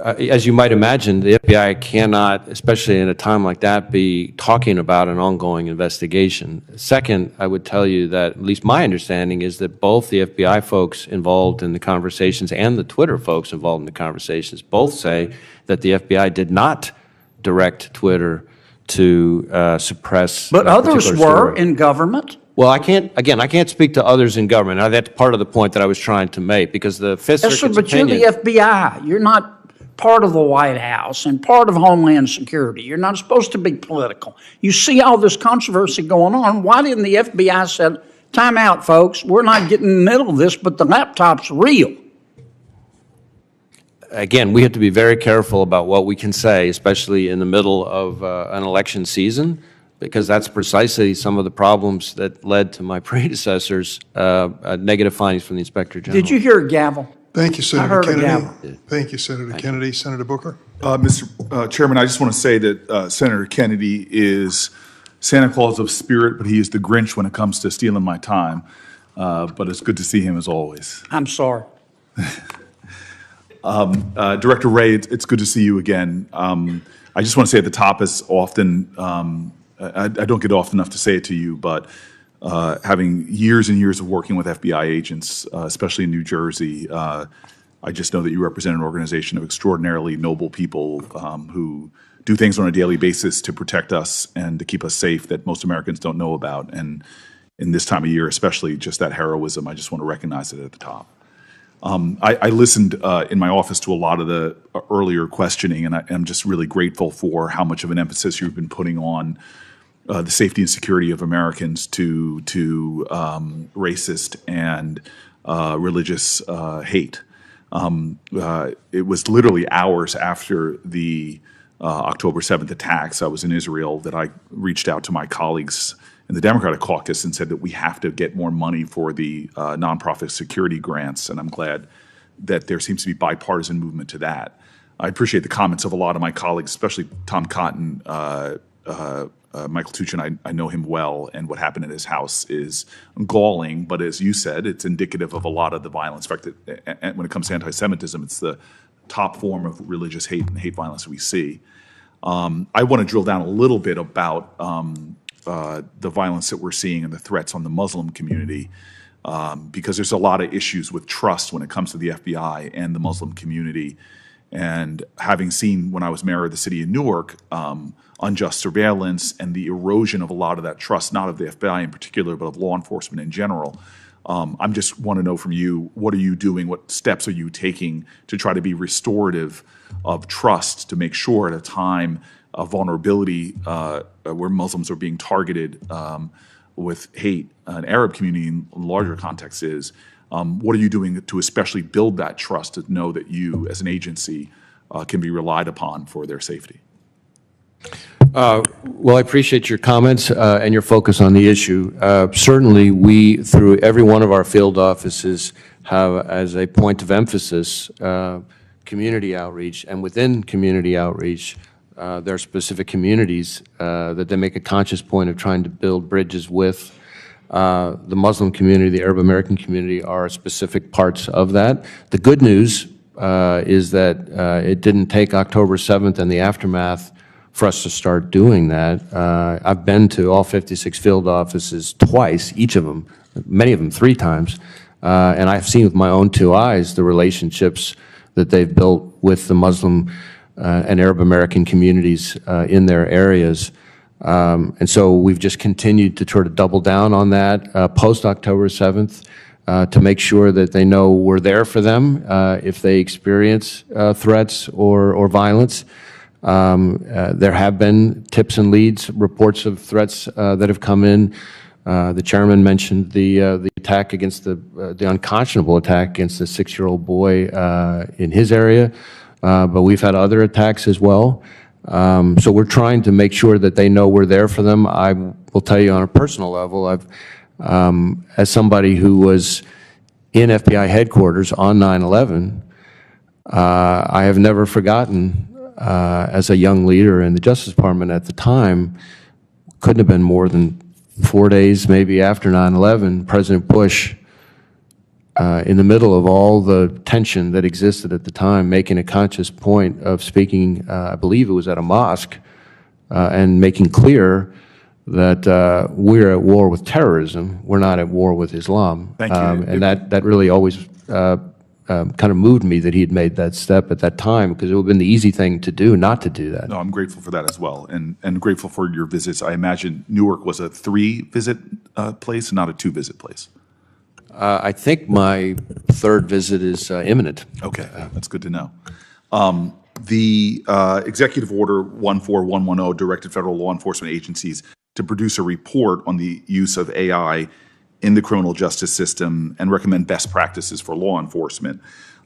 as you might imagine, the FBI cannot, especially in a time like that, be talking about an ongoing investigation. Second, I would tell you that at least my understanding is that both the FBI folks involved in the conversations and the Twitter folks involved in the conversations both say that the FBI did not direct Twitter to suppress. But others were in government. Well, I can't speak to others in government. Now, that's part of the point that I was trying to make, because the Fifth Circuit's opinion. But you're the FBI. You're not part of the White House and part of Homeland Security. You're not supposed to be political. You see all this controversy going on. Why didn't the FBI say, time out, folks, we're not getting in the middle of this, but the laptop's real? again, we have to be very careful about what we can say, especially in the middle of an election season, because that's precisely some of the problems that led to my predecessors' negative findings from the Inspector General. Did you hear a gavel? Thank you, Senator heard a Kennedy. gavel. Thank you, Senator Kennedy. Senator Booker? Mr. Chairman, I just want to say that Senator Kennedy is Santa Claus of spirit, but he is the Grinch when it comes to stealing my time. But it's good to see him as always. I'm sorry. Director Wray, it's good to see you again. I just want to say at the top, as often, I don't get often enough to say it to you, but having years and years of working with FBI agents, especially in New Jersey, I just know that you represent an organization of extraordinarily noble people who do things on a daily basis to protect us and to keep us safe that most Americans don't know about. And in this time of year, especially just that heroism, I just want to recognize it at the top. I listened in my office to a lot of the earlier questioning, and I'm just really grateful for how much of an emphasis you've been putting on the safety and security of Americans to racist and religious hate. It was literally hours after the October 7th attacks. I was in Israel that I reached out to my colleagues in the Democratic caucus and said that we have to get more money for the nonprofit security grants, and I'm glad that there seems to be bipartisan movement to that. I appreciate the comments of a lot of my colleagues, especially Tom Cotton, Michael Tuchin. I know him well, and what happened at his house is galling, but as you said, it's indicative of a lot of the violence. In fact, when it comes to anti-Semitism, it's the top form of religious hate and hate violence we see. I want to drill down a little bit about the violence that we're seeing and the threats on the Muslim community, because there's a lot of issues with trust when it comes to the FBI and the Muslim community. And having seen, when I was mayor of the city of Newark, unjust surveillance and the erosion of a lot of that trust, not of the FBI in particular, but of law enforcement in general, I just want to know from you, what are you doing? What steps are you taking to try to be restorative of trust to make sure at a time of vulnerability where Muslims are being targeted with hate, an Arab community in larger context is, what are you doing to especially build that trust to know that you as an agency can be relied upon for their safety? Well, I appreciate your comments and your focus on the issue. Certainly, we, through every one of our field offices, have as a point of emphasis community outreach, and within community outreach, there are specific communities that they make a conscious point of trying to build bridges with. The Muslim community, the Arab American community are specific parts of that. The good news is that it didn't take October 7th and the aftermath for us to start doing that. I've been to all 56 field offices twice, each of them, many of them 3 times, and I've seen with my own 2 eyes the relationships that they've built with the Muslim and Arab American communities in their areas. And so we've just continued to try to double down on that post-October 7th to make sure that they know we're there for them if they experience threats or violence. There have been tips and leads, reports of threats that have come in. The chairman mentioned the attack against the unconscionable attack against a 6-year-old boy in his area, but we've had other attacks as well. So we're trying to make sure that they know we're there for them. I will tell you on a personal level, I've, as somebody who was in FBI headquarters on 9/11, I have never forgotten, as a young leader in the Justice Department at the time, couldn't have been more than 4 days maybe after 9/11, President Bush, in the middle of all the tension that existed at the time, making a conscious point of speaking, I believe it was at a mosque, and making clear that we're at war with terrorism, we're not at war with Islam. Thank you. And that really always kind of moved me that he had made that step at that time, because it would have been the easy thing to do, not to do that. No, I'm grateful for that as well, and grateful for your visits. I imagine Newark was a 3-visit place, not a 2-visit place. I think my 3rd visit is imminent. Okay, that's good to know. The Executive Order 14110 directed federal law enforcement agencies to produce a report on the use of AI in the criminal justice system and recommend best practices for law enforcement.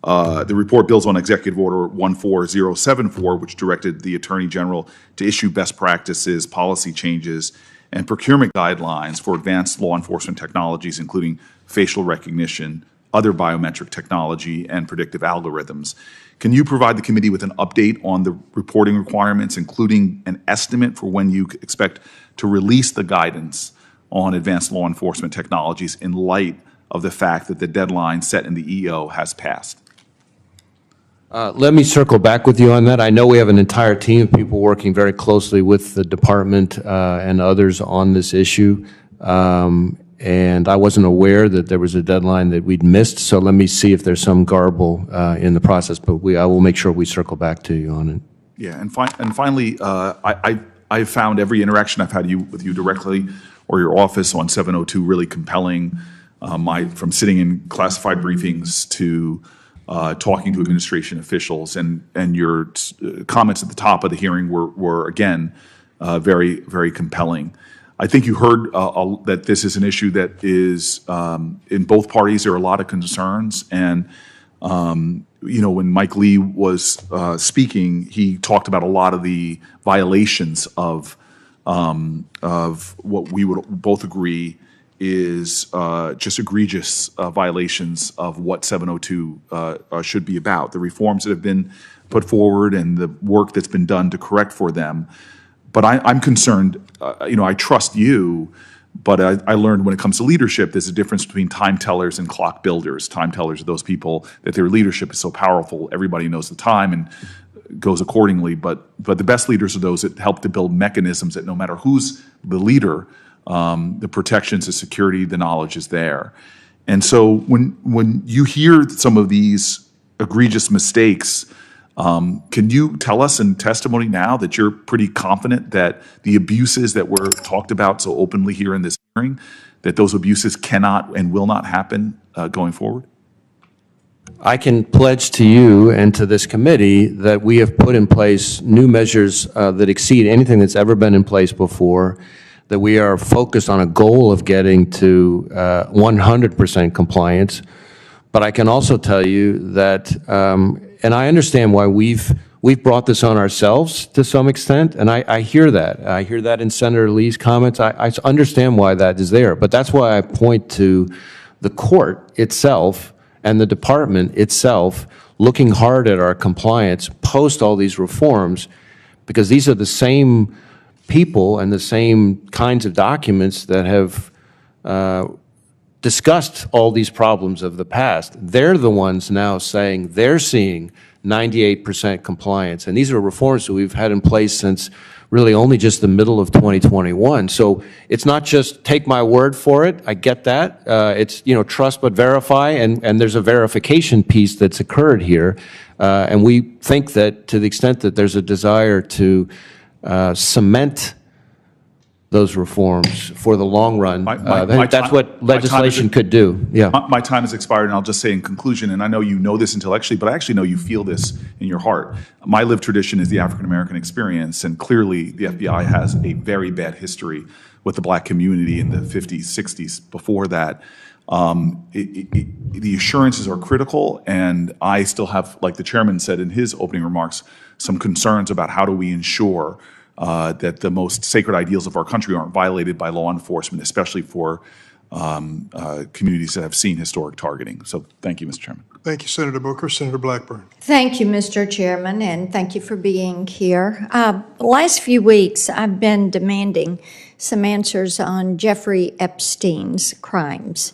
The report builds on Executive Order 14074, which directed the Attorney General to issue best practices, policy changes, and procurement guidelines for advanced law enforcement technologies, including facial recognition, other biometric technology, and predictive algorithms. Can you provide the committee with an update on the reporting requirements, including an estimate for when you expect to release the guidance on advanced law enforcement technologies in light of the fact that the deadline set in the EO has passed? Let me circle back with you on that. I know we have an entire team of people working very closely with the department and others on this issue. And I wasn't aware that there was a deadline that we'd missed, so let me see if there's some garble in the process, but I will make sure we circle back to you on it. Yeah, and finally, I found every interaction I've had with you directly or your office on 702 really compelling. From sitting in classified briefings to talking to administration officials, and your comments at the top of the hearing were again very, very compelling. I think you heard that this is an issue that is in both parties. There are a lot of concerns, and when Mike Lee was speaking, he talked about a lot of the violations of what we would both agree is just egregious violations of what 702 should be about. The reforms that have been put forward and the work that's been done to correct for them. But I'm concerned, I trust you, but I learned when it comes to leadership, there's a difference between time tellers and clock builders. Time tellers are those people that their leadership is so powerful, everybody knows the time and goes accordingly. But the best leaders are those that help to build mechanisms that no matter who's the leader, the protections, the security, the knowledge is there. And so when you hear some of these egregious mistakes, can you tell us in testimony now that you're pretty confident that the abuses that were talked about so openly here in this hearing, that those abuses cannot and will not happen going forward? I can pledge to you and to this committee that we have put in place new measures that exceed anything that's ever been in place before, that we are focused on a goal of getting to 100% compliance. But I can also tell you that, and I understand why we've brought this on ourselves to some extent, and I hear that. I hear that in Senator Lee's comments. I understand why that is there, but that's why I point to the court itself and the department itself looking hard at our compliance post all these reforms, because these are the same people and the same kinds of documents that have discussed all these problems of the past. They're the ones now saying they're seeing 98% compliance. And these are reforms that we've had in place since really only just the middle of 2021. So it's not just take my word for it. I get that. It's, trust but verify, and there's a verification piece that's occurred here. And we think that to the extent that there's a desire to cement those reforms for the long run, that's what legislation could do. Yeah. My time has expired, and I'll just say in conclusion, and I know you know this intellectually, but I actually know you feel this in your heart. My lived tradition is the African-American experience, and clearly the FBI has a very bad history with the black community in the 50s, 60s. Before that, the assurances are critical, and I still have, like the chairman said in his opening remarks, some concerns about how do we ensure that the most sacred ideals of our country aren't violated by law enforcement, especially for communities that have seen historic targeting. So thank you, Mr. Chairman. Thank you, Senator Booker. Senator Blackburn. Thank you, Mr. Chairman, and thank you for being here. Last few weeks, I've been demanding some answers on Jeffrey Epstein's crimes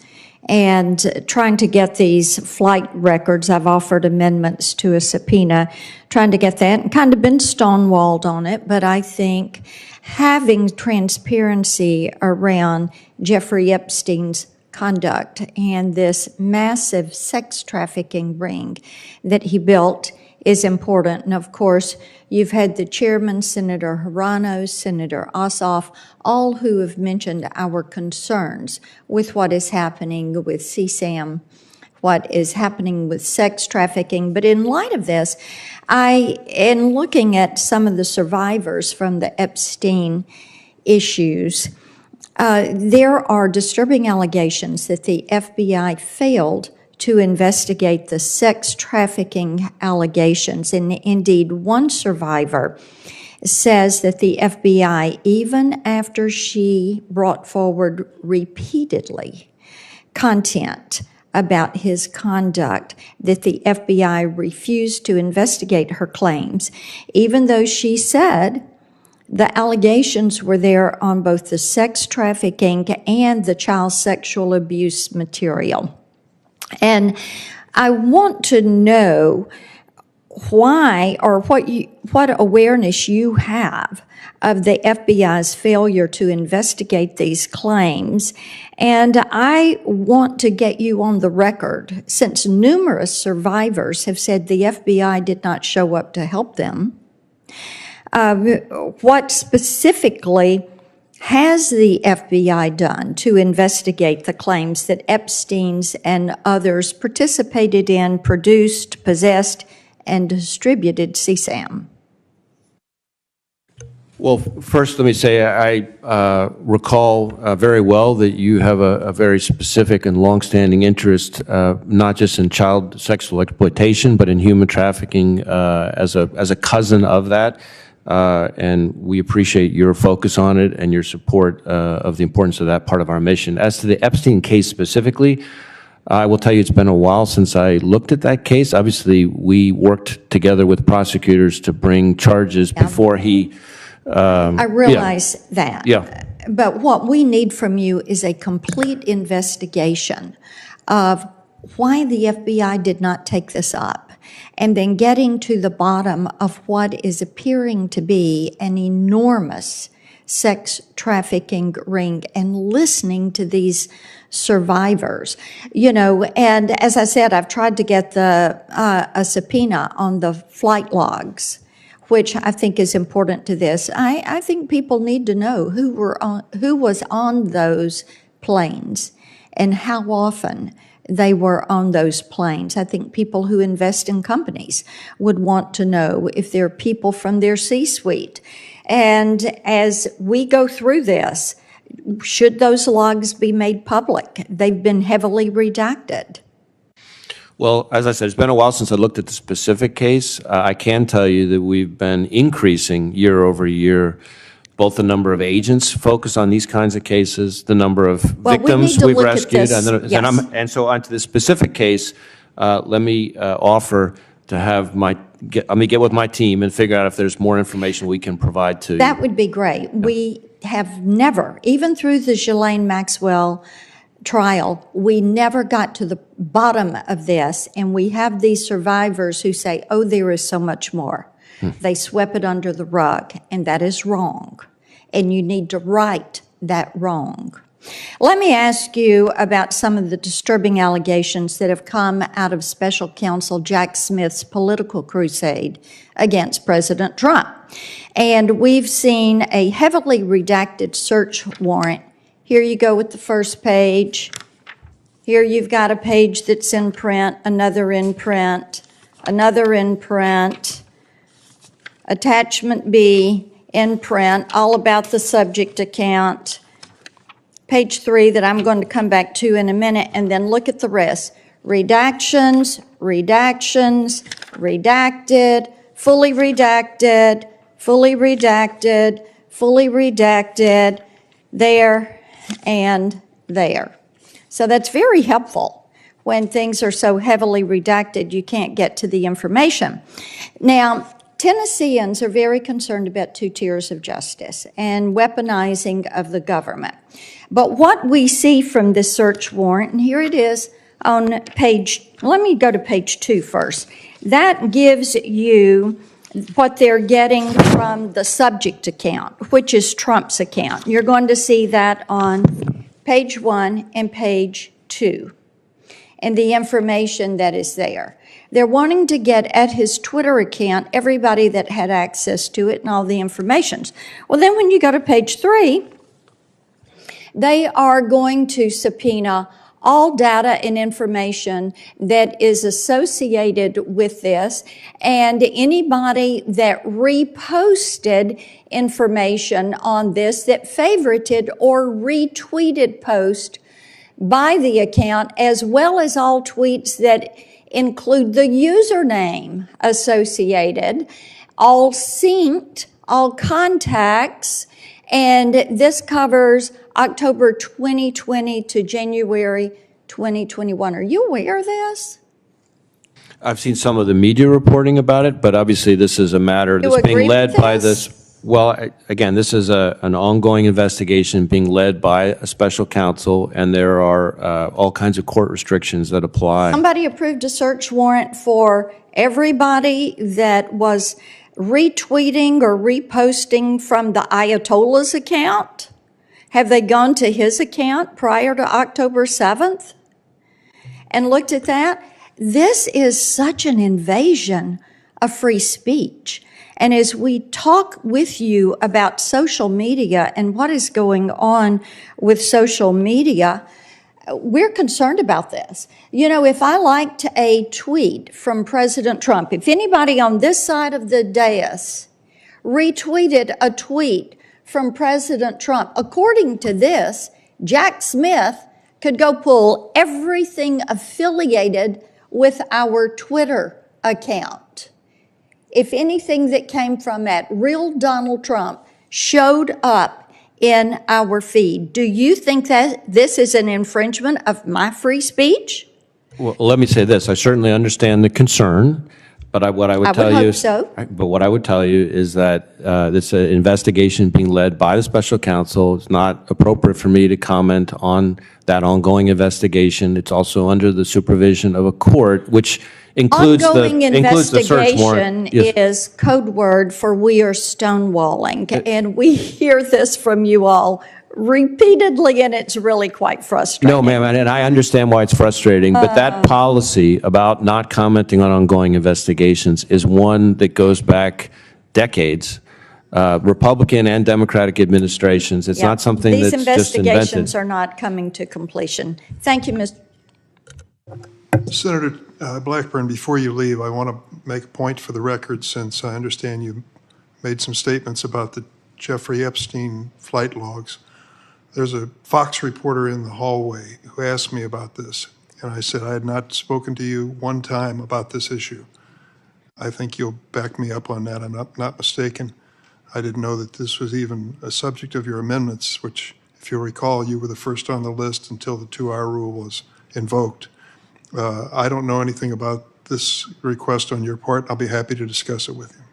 and trying to get these flight records. I've offered amendments to a subpoena, trying to get that, and kind of been stonewalled on it, but I think having transparency around Jeffrey Epstein's conduct and this massive sex trafficking ring that he built is important. And of course, you've had the chairman, Senator Hirano, Senator Ossoff, all who have mentioned our concerns with what is happening with CSAM, what is happening with sex trafficking. But in light of this, in looking at some of the survivors from the Epstein issues, there are disturbing allegations that the FBI failed to investigate the sex trafficking allegations. And indeed, one survivor says that the FBI, even after she brought forward repeatedly content about his conduct, that the FBI refused to investigate her claims, even though she said the allegations were there on both the sex trafficking and the child sexual abuse material. And I want to know why, or what awareness you have of the FBI's failure to investigate these claims. And I want to get you on the record, since numerous survivors have said the FBI did not show up to help them. What specifically has the FBI done to investigate the claims that Epstein's and others participated in, produced, possessed, and distributed CSAM? Well, first, let me say I recall very well that you have a very specific and longstanding interest, not just in child sexual exploitation, but in human trafficking as a cousin of that. And we appreciate your focus on it and your support of the importance of that part of our mission. As to the Epstein case specifically, I will tell you it's been a while since I looked at that case. Obviously, we worked together with prosecutors to bring charges before he... I realize that. Yeah. But what we need from you is a complete investigation of why the FBI did not take this up, and then getting to the bottom of what is appearing to be an enormous sex trafficking ring, and listening to these survivors. You know, and as I said, I've tried to get a subpoena on the flight logs, which I think is important to this. I think people need to know who was on those planes and how often they were on those planes. I think people who invest in companies would want to know if there are people from their C-suite. And as we go through this, should those logs be made public? They've been heavily redacted. Well, as I said, it's been a while since I looked at the specific case. I can tell you that we've been increasing year over year, both the number of agents focused on these kinds of cases, the number of victims we've rescued. And so onto the specific case, let me offer to have let me get with my team and figure out if there's more information we can provide to you. That would be great. Yeah. We have never, even through the Ghislaine Maxwell trial, we never got to the bottom of this, and we have these survivors who say, oh, there is so much more. They swept it under the rug, and that is wrong, and you need to right that wrong. Let me ask you about some of the disturbing allegations that have come out of Special Counsel Jack Smith's political crusade against President Trump. And we've seen a heavily redacted search warrant. Here you go with the first page. Here you've got a page that's in print, another in print, another in print, attachment B in print, all about the subject account. Page 3 that I'm going to come back to in a minute, and then look at the rest. Redactions, redactions, redacted, fully redacted, fully redacted, fully redacted, there and there. So that's very helpful. When things are so heavily redacted, you can't get to the information. Now, Tennesseans are very concerned about two tiers of justice and weaponizing of the government. But what we see from this search warrant, and here it is on page, let me go to page 2 first. That gives you what they're getting from the subject account, which is Trump's account. You're going to see that on page 1 and page 2, and the information that is there. They're wanting to get at his Twitter account everybody that had access to it and all the information. Well, then when you go to page 3, they are going to subpoena all data and information that is associated with this, and anybody that reposted information on this, that favorited or retweeted post by the account, as well as all tweets that include the username associated, all synced, all contacts, and this covers October 2020 to January 2021. Are you aware of this? I've seen some of the media reporting about it, but obviously this is a matter You that's being agree led with by this? this. Well, again, this is an ongoing investigation being led by a special counsel, and there are all kinds of court restrictions that apply. Somebody approved a search warrant for everybody that was retweeting or reposting from the Ayatollah's account. Have they gone to his account prior to October 7th and looked at that? This is such an invasion of free speech. And as we talk with you about social media and what is going on with social media, we're concerned about this. You know, if I liked a tweet from President Trump, if anybody on this side of the dais retweeted a tweet from President Trump, according to this, Jack Smith could go pull everything affiliated with our Twitter account. If anything that came from that real Donald Trump showed up in our feed, do you think that this is an infringement of my free speech? Well, let me say this. I certainly understand the concern, but what I would tell you hope so. But what I would tell you is that this investigation being led by the special counsel. It's not appropriate for me to comment on that ongoing investigation. It's also under the supervision of a court, which includes Ongoing the search warrant. investigation is code word for we are stonewalling, and we hear this from you all repeatedly, and it's really quite frustrating. No, ma'am, and I understand why it's frustrating, but that policy about not commenting on ongoing investigations is one that goes back decades, Republican and Democratic administrations. It's Yeah. not something These that's just invented. investigations are not coming to completion. Thank you, Mr. Senator Blackburn, before you leave, I want to make a point for the record, since I understand you made some statements about the Jeffrey Epstein flight logs. There's a Fox reporter in the hallway who asked me about this, and I said I had not spoken to you one time about this issue. I think you'll back me up on that. I'm not mistaken. I didn't know that this was even a subject of your amendments, which, if you'll recall, you were the first on the list until the 2-hour rule was invoked. I don't know anything about this request on your part. I'll be happy to discuss it with you.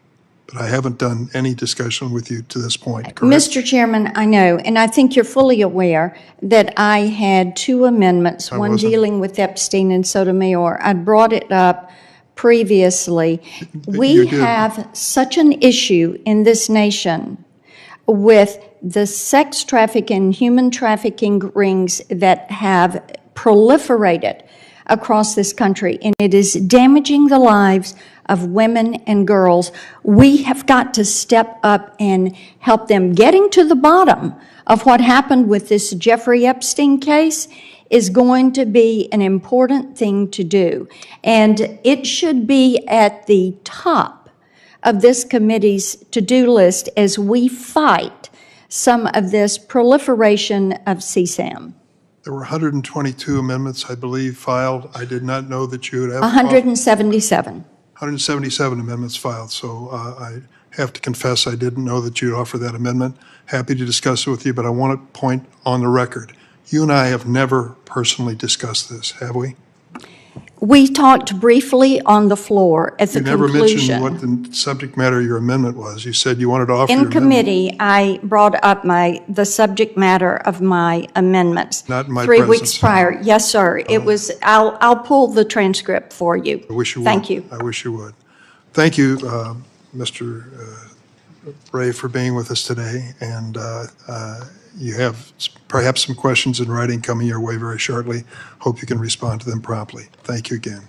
But I haven't done any discussion with you to this point, correct? Mr. Chairman, I know, and I think you're fully aware that I had 2 amendments, one wasn't. dealing with Epstein and Sotomayor. I brought it up previously. We You did. have such an issue in this nation with the sex trafficking and human trafficking rings that have proliferated across this country, and it is damaging the lives of women and girls. We have got to step up and help them. Getting to the bottom of what happened with this Jeffrey Epstein case is going to be an important thing to do, and it should be at the top of this committee's to-do list as we fight some of this proliferation of CSAM. There were 122 amendments, I believe, filed. I did not know that you would have 177. 177 amendments filed, so I have to confess I didn't know that you'd offer that amendment. Happy to discuss it with you, but I want to point on the record, you and I have never personally discussed this, have we? We talked briefly on the floor at the You never mentioned conclusion. what the subject matter of your amendment was. You said you wanted to offer your In amendment. committee, I brought up the subject matter of my amendments. Not in my 3 weeks presence. prior. Yes, sir. It was, I'll pull the transcript for you. I wish you would. Thank you. I wish you would. Thank you, Mr. Wray, for being with us today. And you have perhaps some questions in writing coming your way very shortly. Hope you can respond to them promptly. Thank you again.